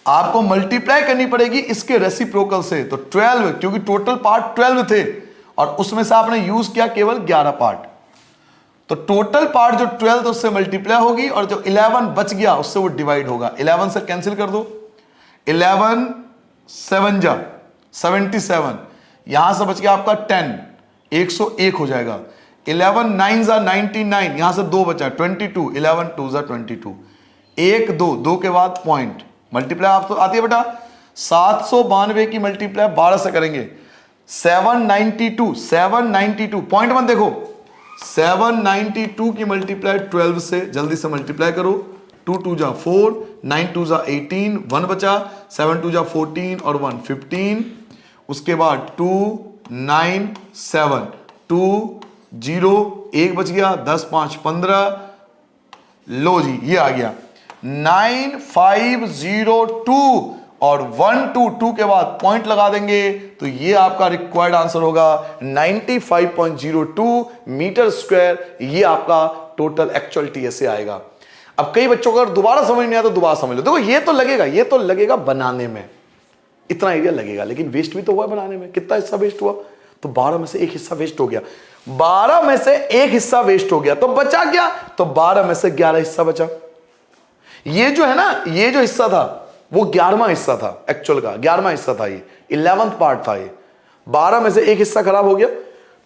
आपको मल्टीप्लाई करनी पड़ेगी इसके रेसिप्रोकल से, तो 12, क्योंकि टोटल पार्ट 12 थे और उसमें से आपने यूज किया केवल 11 पार्ट, तो टोटल पार्ट जो 12 उससे मल्टीप्लाई होगी, और जो 11 बच गया उससे वो डिवाइड होगा। 11 से कैंसिल कर दो, 11 7 जा 77, यहां से बच गया आपका 10, 101 हो जाएगा। 11 9 जा 99, यहां से 2 बचा 22, 11 2 जा 22, 1 2 2 के बाद पॉइंट, मल्टीप्लाई आप तो आती है बेटा। 792 की मल्टीप्लाई 12 से करेंगे, 792, 792 पॉइंट वन देखो, 792 की मल्टीप्लाई 12 से, जल्दी से मल्टीप्लाई करो, 2 2 जा 4, 9 2 जा 18, 1 बचा, 7 2 जा 14 और 1 15, उसके बाद 2 9 7 2 0, 1 बच गया, 10 5 15, लो जी ये आ गया 9502 और 122 के बाद पॉइंट लगा देंगे तो ये आपका रिक्वायर्ड आंसर होगा 95.02 मीटर स्क्वायर। ये आपका टोटल एक्चुअल टीएसए आएगा। अब कई बच्चों को अगर दोबारा समझ नहीं आया तो दोबारा समझ लो। देखो ये तो लगेगा बनाने में, इतना एरिया लगेगा, लेकिन वेस्ट भी तो हुआ बनाने में। कितना हिस्सा वेस्ट हुआ? तो 12 में से एक हिस्सा वेस्ट हो गया। 12 में से एक हिस्सा वेस्ट हो गया तो बचा क्या? तो 12 में से 11 हिस्सा बचा। ये जो है ना, ये जो हिस्सा था वो 11वां हिस्सा था एक्चुअल का, 11वां हिस्सा था, ये 11th पार्ट था। ये 12 में से एक हिस्सा खराब हो गया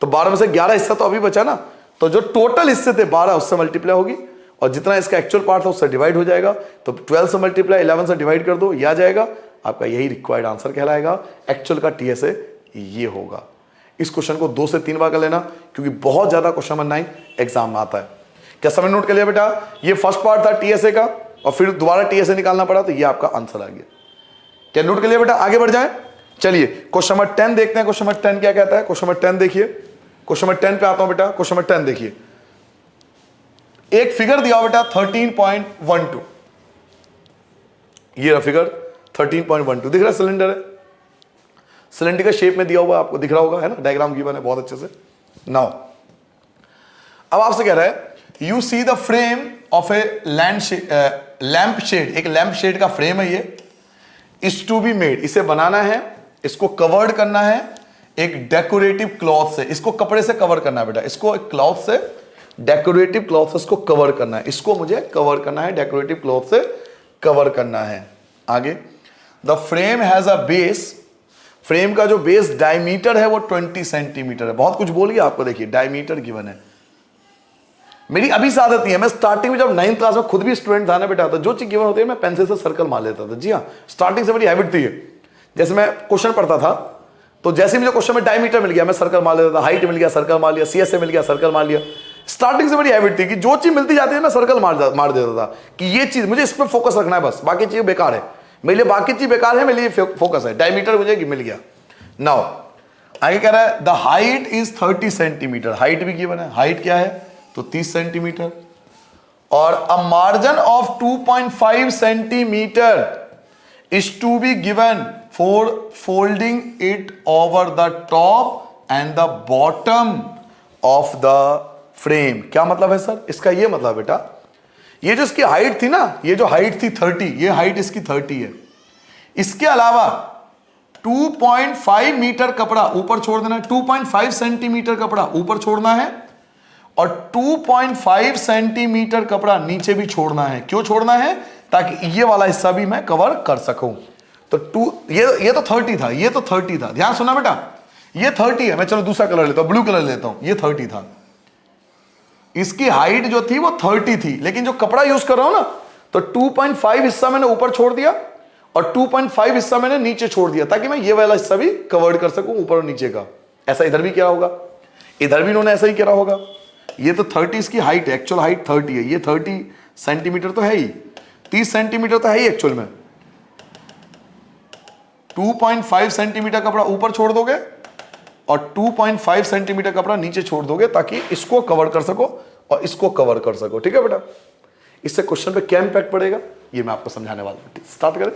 तो 12 में से 11 हिस्सा तो अभी बचा ना, तो जो टोटल हिस्से थे 12 उससे मल्टीप्लाई होगी और जितना इसका एक्चुअल पार्ट था उससे डिवाइड हो जाएगा। तो 12 से मल्टीप्लाई 11 से डिवाइड कर दो, ये आ जाएगा आपका, यही रिक्वायर्ड आंसर कहलाएगा। एक्चुअल का टीएसए ये होगा। इस क्वेश्चन को 2 से 3 बार कर लेना क्योंकि बहुत ज्यादा क्वेश्चन नंबर 9 एग्जाम में आता है। क्या समझ नोट कर लिया बेटा? ये फर्स्ट पार्ट था टीएसए का और फिर दोबारा टीएसए निकालना पड़ा तो ये आपका आंसर आ गया। क्या नोट कर लिया बेटा? आगे बढ़ जाए। चलिए क्वेश्चन नंबर 10 देखते हैं। क्वेश्चन नंबर 10 क्या कहता है? क्वेश्चन नंबर 10 देखिए, क्वेश्चन नंबर 10 पे आता हूं बेटा। क्वेश्चन नंबर 10 देखिए, एक फिगर दिया हो बेटा 13.12, ये रहा फिगर 13.12, दिख रहा है? सिलेंडर है, सिलेंडर का शेप में दिया हुआ आपको दिख रहा होगा, है ना? डायग्राम गिवन है बहुत अच्छे से। नाउ अब आपसे कह रहा है you see the frame of a lamp shade, एक लैंप शेड का फ्रेम है ये, इज टू बी मेड, इसे बनाना है, इसको कवर्ड करना है एक डेकोरेटिव क्लॉथ से, इसको कपड़े से कवर करना है बेटा, इसको एक क्लॉथ से, डेकोरेटिव क्लॉथ से इसको कवर करना है, इसको मुझे कवर करना है, डेकोरेटिव क्लॉथ से कवर करना है। आगे the frame has a base, frame का जो बेस डायमीटर है वो 20 सेंटीमीटर है। बहुत कुछ बोल गया आपको, देखिए डायमीटर गिवन है। मेरी अभी से आदत है, मैं स्टार्टिंग में जब 9th क्लास में खुद भी स्टूडेंट था ना बेटा, तो जो चीज गिवन होती है मैं पेंसिल से सर्कल मार लेता था। जी हाँ, स्टार्टिंग से बड़ी हैबिट थी। जैसे मैं क्वेश्चन पढ़ता था तो जैसे मुझे क्वेश्चन में डायमीटर मिल गया मैं सर्कल मार लेता था, हाइट मिल गया सर्कल मार लिया, सीएसए मिल गया सर्कल मार लिया। स्टार्टिंग से बड़ी हैबिट थी कि जो चीज मिलती जाती है मैं सर्कल मार देता था कि ये चीज मुझे इस पर फोकस रखना है, बस बाकी चीज बेकार है मेरे लिए, बाकी चीज बेकार है मेरे लिए, फोकस है, डायमीटर मुझे मिल गया। नाउ आगे कह रहा है the height is 30 centimetre, height भी गिवन है, हाइट क्या है तो 30 सेंटीमीटर, और a margin of 2.5 centimetre is to be given for folding it over the top and the bottom of the frame. क्या मतलब है सर इसका? ये मतलब बेटा ये जो इसकी हाइट थी ना, ये जो हाइट थी 30, ये हाइट इसकी 30 है, इसके अलावा 2.5 मीटर कपड़ा ऊपर छोड़ देना है, 2.5 सेंटीमीटर कपड़ा ऊपर छोड़ना है और 2.5 सेंटीमीटर कपड़ा नीचे भी छोड़ना है। क्यों छोड़ना है? ताकि ये वाला हिस्सा भी मैं कवर कर सकूं। तो ये तो 30 था, ये तो 30 था, ध्यान सुना बेटा, ये 30 है। मैं चलो दूसरा कलर लेता हूं, ब्लू कलर लेता हूं, ये 30 था, इसकी हाइट जो थी वो 30 थी, लेकिन जो कपड़ा यूज कर रहा हूं ना तो 2.5 हिस्सा मैंने ऊपर छोड़ दिया और 2.5 हिस्सा मैंने नीचे छोड़ दिया ताकि मैं ये वाला हिस्सा भी कवर कर सकूं ऊपर और नीचे का। ऐसा इधर भी किया होगा, इधर भी इन्होंने ऐसा ही किया होगा। ये तो 30 इसकी हाइट है, एक्चुअल हाइट 30 है, ये 30 सेंटीमीटर तो है ही, 30 सेंटीमीटर तो है ही एक्चुअल में। 2.5 सेंटीमीटर कपड़ा ऊपर छोड़ दोगे और 2.5 सेंटीमीटर कपड़ा नीचे छोड़ दोगे ताकि इसको कवर कर सको और इसको कवर कर सको। ठीक है बेटा? इससे क्वेश्चन पे क्या इंपैक्ट पड़ेगा ये मैं आपको समझाने वाला हूं। स्टार्ट करें।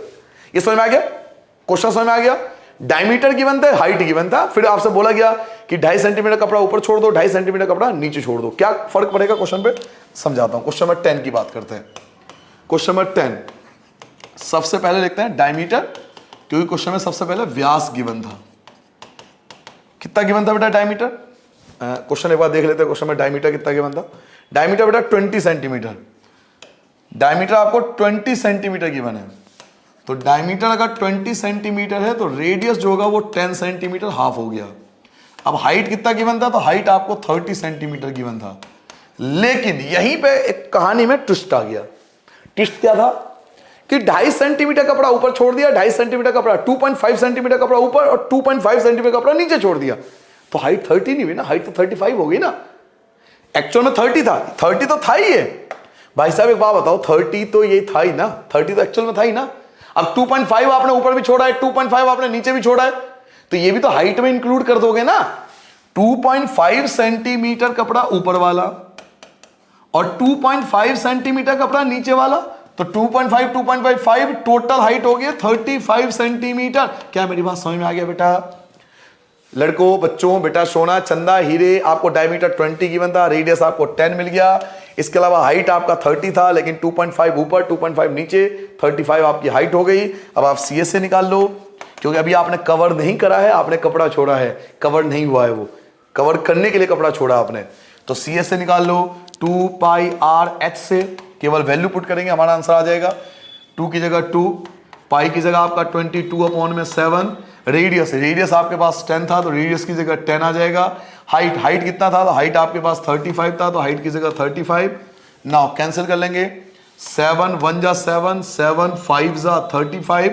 ये समझ में आ गया? क्वेश्चन समझ में आ गया? डायमीटर गिवन था, हाइट गिवन था, फिर आपसे बोला गया कि 2.5 सेंटीमीटर कपड़ा ऊपर छोड़ दो, 2.5 सेंटीमीटर कपड़ा नीचे छोड़ दो। क्या फर्क पड़ेगा क्वेश्चन पे समझाता हूं। क्वेश्चन नंबर 10 की बात करते हैं। क्वेश्चन नंबर 10 सबसे पहले लिखते हैं डायमीटर, क्योंकि क्वेश्चन में सबसे पहले व्यास गिवन था। कितना गिवन था बेटा डायमीटर? क्वेश्चन एक बार देख लेते हैं। क्वेश्चन में डायमीटर कितना गिवन था? डायमीटर बेटा 20 सेंटीमीटर, डायमीटर आपको 20 सेंटीमीटर गिवन है। तो डायमीटर अगर 20 सेंटीमीटर है तो रेडियस जो होगा वो 10 सेंटीमीटर हाफ हो गया। अब हाइट कितना गिवन था, तो हाइट आपको 30 सेंटीमीटर गिवन था। लेकिन यहीं पे एक कहानी में ट्विस्ट आ गया। ट्विस्ट क्या था कि 2.5 सेंटीमीटर कपड़ा ऊपर छोड़ दिया, 2.5 सेंटीमीटर कपड़ा, 2.5 सेंटीमीटर कपड़ा ऊपर और 2.5 सेंटीमीटर कपड़ा नीचे छोड़ दिया। तो हाइट 30 नहीं हुई ना, हाइट तो 35 हो गई ना। एक्चुअल में 30 था, 30 तो था ही है भाई साहब। एक बात बताओ, 30 तो ये था ही ना, 30 तो एक्चुअल में था ही ना। अब 2.5 आपने ऊपर भी छोड़ा है, 2.5 आपने नीचे भी छोड़ा है, तो ये भी तो हाइट में इंक्लूड कर दोगे ना। 2.5 सेंटीमीटर कपड़ा ऊपर वाला और 2.5 सेंटीमीटर कपड़ा नीचे वाला, तो 2.5 2.5 टोटल हाइट हो गई 35 सेंटीमीटर। क्या मेरी बात समझ में आ गया बेटा? लड़कों, बच्चों, बेटा सोना, चंदा, हीरे, आपको डायमीटर 20 गिवन था, रेडियस आपको 10 मिल गया। इसके अलावा हाइट आपका 30 था, लेकिन 2.5 ऊपर 2.5 नीचे, 35 आपकी हाइट हो गई। अब आप CS से निकाल लो, क्योंकि अभी आपने कवर नहीं करा है, आपने कपड़ा छोड़ा है, कवर नहीं हुआ है, वो कवर करने के लिए कपड़ा छोड़ा आपने। तो CS से निकाल लो, 2 पाई R H से केवल वैल्यू पुट करेंगे, हमारा आंसर आ जाएगा 2 की जगह 2, पाई की जगह आपका 22/7। रेडियस आपके पास 10 था, तो रेडियस की जगह 10 आ जाएगा। हाइट कितना था, तो हाइट आपके पास 35 था, तो हाइट की जगह 35। नाउ कैंसिल कर लेंगे, 7 1 जा 7, 7 5 जा 35,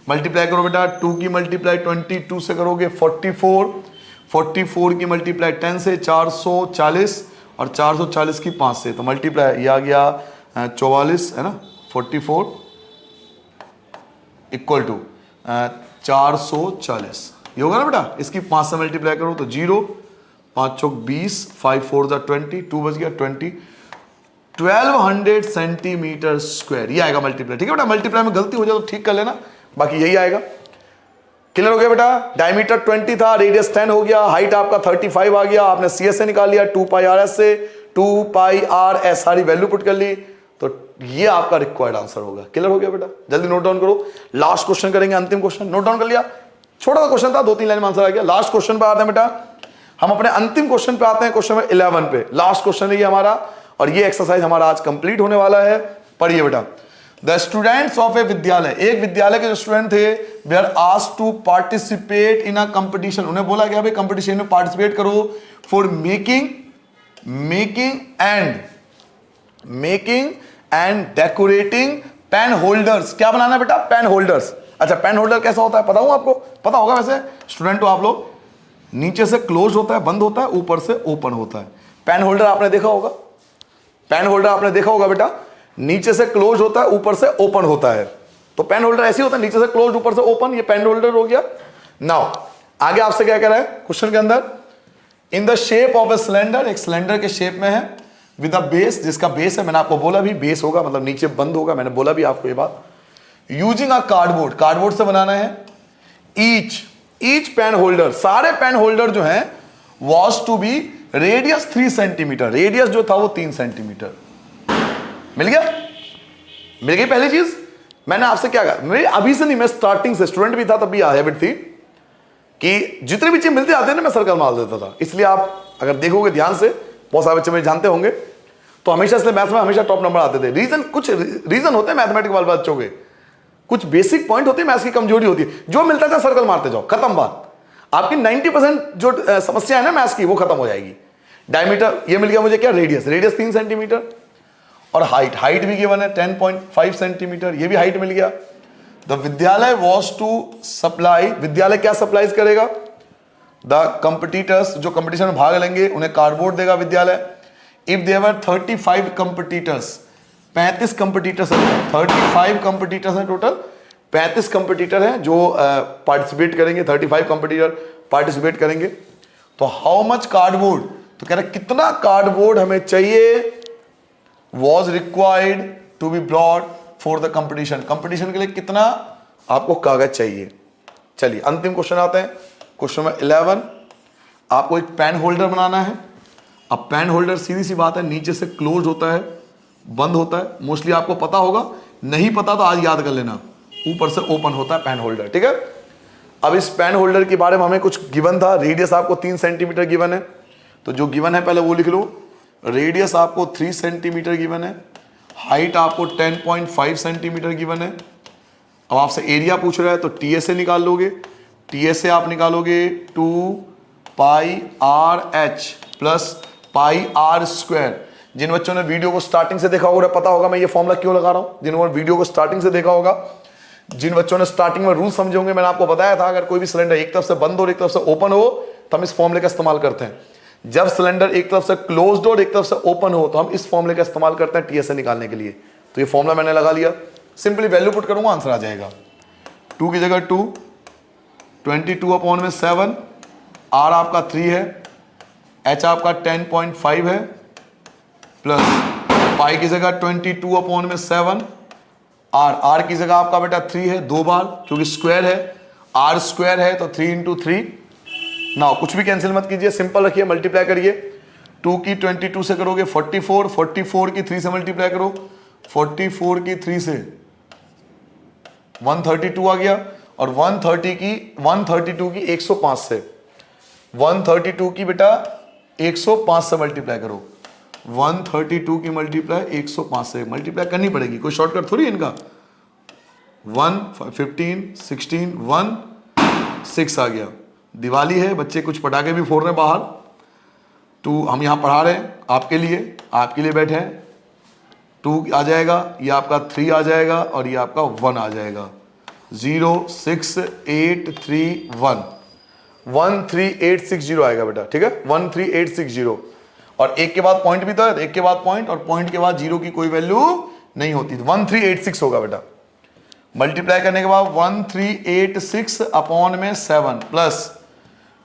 मल्टीप्लाई करो बेटा, 2 की मल्टीप्लाई 22 से करोगे 44 की मल्टीप्लाई 10 से 440, और 440 की 5 से, तो मल्टीप्लाई ये आ गया 44 है ना, 44 इक्वल टू 440, ये होगा ना बेटा। इसकी 5 से मल्टीप्लाई करो तो 0, 5 चौक 20, 5 4 जा 20, 2 बच गया 20, 1200 सेंटीमीटर स्क्वायर, ये आएगा मल्टीप्लाई। ठीक है बेटा, मल्टीप्लाई में गलती हो जाए तो ठीक कर लेना, बाकी यही आएगा। क्लियर हो गया बेटा? डायमीटर 20 था, रेडियस 10 हो गया, हाइट आपका 35 आ गया, आपने CS से निकाल लिया, 2 पाई RS से, 2 पाई RS सारी वैल्यू पुट कर ली, तो ये आपका रिक्वायर्ड आंसर होगा। क्लियर हो गया बेटा? जल्दी नोट डाउन करो, लास्ट क्वेश्चन करेंगे, अंतिम क्वेश्चन। नोट डाउन कर लिया? छोटा सा क्वेश्चन था, 2-3 लाइन में आंसर आ गया। लास्ट क्वेश्चन पे आते हैं बेटा, हम अपने अंतिम क्वेश्चन पे आते हैं, क्वेश्चन नंबर 11 पे। लास्ट क्वेश्चन है ये हमारा, और ये एक्सरसाइज हमारा आज कंप्लीट होने वाला है। पढ़िए बेटा, द स्टूडेंट्स ऑफ ए विद्यालय, एक विद्यालय के जो स्टूडेंट थे, वे are asked to participate in a competition, उन्हें बोला गया भाई कंपटीशन में पार्टिसिपेट करो for making and decorating pen holders. क्या बनाना है बेटा? Pen holders. अच्छा, पेन होल्डर कैसा होता है पता हूं आपको? पता होगा वैसे, स्टूडेंट हो आप लोग। नीचे से क्लोज होता है, बंद होता है, ऊपर से ओपन होता है। पेन होल्डर आपने देखा होगा, पेन होल्डर आपने देखा होगा बेटा, नीचे से क्लोज होता है, ऊपर से ओपन होता है। तो पेन होल्डर ऐसे होता है, नीचे से क्लोज, ऊपर से ओपन, ये पेन होल्डर हो गया। नाउ आगे आपसे क्या कह रहा है क्वेश्चन के अंदर, in the shape of a cylinder, एक सिलेंडर के शेप में है, विद अ बेस, जिसका बेस है, मैंने आपको बोला भी बेस होगा मतलब नीचे बंद होगा, मैंने बोला भी आपको ये बात। यूजिंग अ कार्डबोर्ड, कार्डबोर्ड से बनाना है। ईच पेन होल्डर, सारे पेन होल्डर जो है was to be radius 3 centimetre, radius जो था वो 3 सेंटीमीटर। मिल गया? मिल गई पहली चीज। मैंने आपसे क्या कहा, मेरी अभी से नहीं, मैं स्टार्टिंग से स्टूडेंट भी था तब भी हैबिट थी कि जितने भी चीज मिलते आते ना मैं सर्कल मार देता था। इसलिए आप अगर देखोगे ध्यान से, बहुत सारे बच्चे मेरे जानते होंगे, तो हमेशा इसलिए मैथ्स में हमेशा टॉप नंबर आते थे। रीजन, कुछ रीजन होते हैं मैथमेटिक्स वाले बच्चों के, कुछ बेसिक पॉइंट होते हैं, मैथ्स की कमजोरी होती है, जो मिलता था सर्कल मारते जाओ, खत्म बात। आपकी 90% जो समस्या है ना मैथ्स की, वो खत्म हो जाएगी। डायमीटर ये मिल गया मुझे, क्या रेडियस 3 सेंटीमीटर, और हाइट भी गिवन है 10.5 सेंटीमीटर, ये भी हाइट मिल गया। द विद्यालय वॉज टू सप्लाई, विद्यालय क्या सप्लाईज करेगा? द कंपटीटर्स, जो कंपटीशन में भाग लेंगे उन्हें कार्डबोर्ड देगा विद्यालय। इफ देवर 35 कंपटीटर्स, 35 कंपटीटर्स है, 35 कंपटीटर्स है टोटल, 35 कंपटीटर हैं जो पार्टिसिपेट करेंगे, 35 कंपटीटर पार्टिसिपेट करेंगे। तो हाउ मच कार्डबोर्ड, तो कह रहे कितना कार्डबोर्ड हमें चाहिए, was required to be brought for the competition, competition के लिए कितना आपको कागज चाहिए। चलिए अंतिम क्वेश्चन आते हैं, क्वेश्चन नंबर 11। आपको एक पेन होल्डर बनाना है। अब पेन होल्डर सीधी सी बात है, नीचे से क्लोज होता है, बंद होता है, मोस्टली आपको पता होगा, नहीं पता तो आज याद कर लेना, ऊपर से ओपन होता है पेन होल्डर। ठीक है, अब इस पेन होल्डर के बारे में हमें कुछ गिवन था, रेडियस आपको 3 सेंटीमीटर गिवन है, तो जो गिवन है पहले वो लिख लो। रेडियस आपको 3 सेंटीमीटर गिवन है, हाइट आपको 10.5 सेंटीमीटर गिवन है, अब आपसे एरिया पूछ रहा है तो टी एस ए निकाल लोगे, टी एस ए आप निकालोगे 2 pi r h plus pi r square. जिन बच्चों ने वीडियो को स्टार्टिंग से देखा होगा पता होगा मैं ये फॉर्मूला क्यों लगा रहा हूं। जिन्होंने वीडियो को स्टार्टिंग से देखा होगा, जिन बच्चों ने स्टार्टिंग में रूल समझे होंगे, मैंने आपको बताया था अगर कोई भी सिलेंडर एक तरफ से बंद हो और एक तरफ से ओपन हो तो हम इस फॉर्मूले का इस्तेमाल करते हैं। जब सिलेंडर एक तरफ से क्लोज्ड हो और एक तरफ से ओपन हो तो हम इस फॉर्मूले का इस्तेमाल करते हैं टीएसए निकालने के लिए। तो ये फॉर्मूला मैंने लगा लिया, सिंपली वैल्यू पुट करूंगा आंसर आ जाएगा। 2 की जगह 2, 22/7, आर आपका 3 है, एच आपका 10.5 है, प्लस पाई की जगह 22/7, आर की जगह आपका बेटा 3 है 2 बार क्योंकि स्क्वायर है, आर स्क्वायर है तो 3 × 3। ना कुछ भी कैंसिल मत कीजिए, सिंपल रखिए, मल्टीप्लाई करिए। 2 की 22 से करोगे 44, 44 की 3 से मल्टीप्लाई करो, 44 की 3 से 132 आ गया, और 132 की 105 से 132 की बेटा 105 से मल्टीप्लाई करो। 132 की मल्टीप्लाई 105 से मल्टीप्लाई करनी पड़ेगी, कोई शॉर्टकट थोड़ी है इनका। 1 15 16 1 6 आ गया। दिवाली है, बच्चे कुछ पटाखे भी फोड़ रहे हैं बाहर। 2 हम यहाँ पढ़ा रहे हैं आपके लिए बैठे हैं। 2 आ जाएगा, ये आपका 3 आ जाएगा और ये आपका 1 आ जाएगा। 0 6 8 3 1 13860 आएगा बेटा, ठीक है 13860। और एक के बाद पॉइंट भी था, एक के बाद पॉइंट, और पॉइंट के बाद 0 की कोई वैल्यू नहीं होती, 1386 होगा बेटा। मल्टीप्लाई करने के बाद 1386/7 प्लस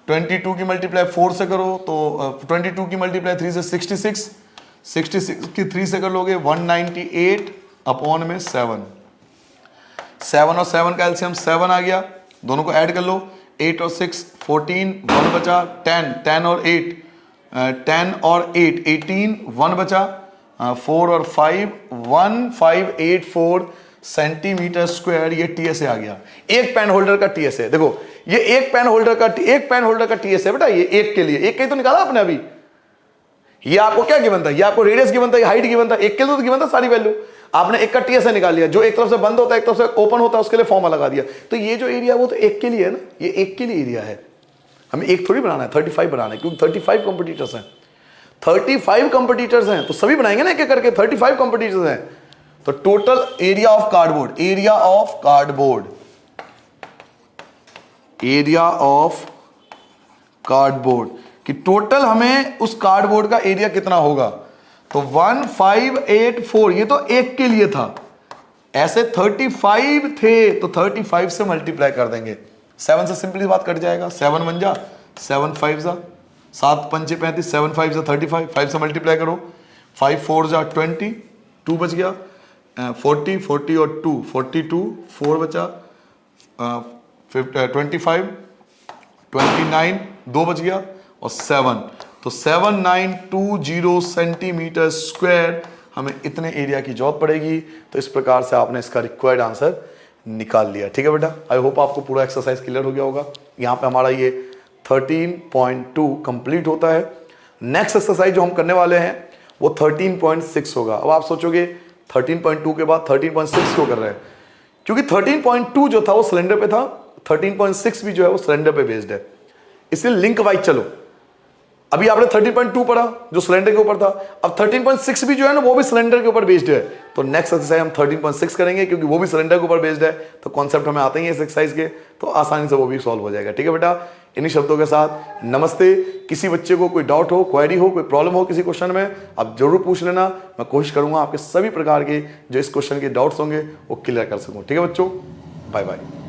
22 की मल्टीप्लाई 4 से करो तो 22 की मल्टीप्लाई 3 से 66, 66 की 3 से कर लोगे 198/7। 7 और 7 का एलसीएम 7 आ गया, दोनों को ऐड कर लो। 8 और 6 14, 1 बचा। 10 और 8 10 और 8 18, 1 बचा। 4 और 5 1584 सेंटीमीटर स्क्वायर, ये टीएसए आ गया। एक पेन होल्डर का टीएसए, देखो ये एक पेन होल्डर का टीएसए बेटा, ये एक के लिए, एक के ही तो निकाला आपने अभी। ये आपको क्या गिवन था, ये आपको रेडियस गिवन था, ये हाइट गिवन था, एक के लिए तो गिवन था सारी वैल्यू। आपने एक का टीएसए निकाल लिया, जो एक तरफ से बंद होता है एक तरफ से ओपन होता है, उसके लिए फॉर्मूला लगा दिया। तो ये जो एरिया वो तो एक के लिए है ना, ये एक के लिए एरिया है, हमें एक थोड़ी बनाना है, 35 बनाना है, क्योंकि 35 कंपटीटर्स हैं। 35 कंपटीटर्स हैं तो सभी बनाएंगे ना एक एक करके, 35 कंपटीटर्स हैं। तो total area of cardboard, area of cardboard कि टोटल हमें उस कार्डबोर्ड का एरिया कितना होगा, तो 1584, ये तो एक के लिए था, ऐसे 35 थे तो 35 से मल्टीप्लाई कर देंगे। 7 से सिंपली बात कट जाएगा, 7 बन जा, 7 5 जा, 7 पंचे 35, 7 5 जा 35, 5 से मल्टीप्लाई करो, 5 4 जा 20, 2 बच गया। 40 40 और 2 42, 4 बचा। 25 29, 2 बच गया, और 7, तो 7920 सेंटीमीटर स्क्वायर हमें इतने एरिया की जरूरत पड़ेगी। तो इस प्रकार से आपने इसका रिक्वायर्ड आंसर निकाल लिया, ठीक है बेटा। आई होप आपको पूरा एक्सरसाइज क्लियर हो गया होगा। यहाँ पे हमारा ये 13.2 कंप्लीट होता है। नेक्स्ट एक्सरसाइज जो हम करने वाले हैं वो 13.6 होगा। अब आप सोचोगे 13.2 के बाद 13.6 क्यों कर रहे हैं, क्योंकि 13.2 जो था वो सिलेंडर पे था, 13.6 भी जो है वो सिलेंडर पे बेस्ड है, इसलिए लिंक वाइज चलो। अभी आपने 13.2 पढ़ा जो सिलेंडर के ऊपर था, अब 13.6 भी जो है ना वो भी सिलेंडर के ऊपर बेस्ड है। तो नेक्स्ट एक्सरसाइज हम 13.6 करेंगे क्योंकि वो भी सिलेंडर के ऊपर बेस्ड है, तो कॉन्सेप्ट हमें आते ही इस एक्सरसाइज के, तो आसानी से वो भी सॉल्व हो जाएगा, ठीक है बेटा। इन्हीं शब्दों के साथ नमस्ते। किसी बच्चे को कोई डाउट हो, क्वेरी हो, कोई प्रॉब्लम हो किसी क्वेश्चन में, आप जरूर पूछ लेना। मैं कोशिश करूंगा आपके सभी प्रकार के जो इस क्वेश्चन के डाउट्स होंगे वो क्लियर कर सकूं, ठीक है बच्चों। Bye bye.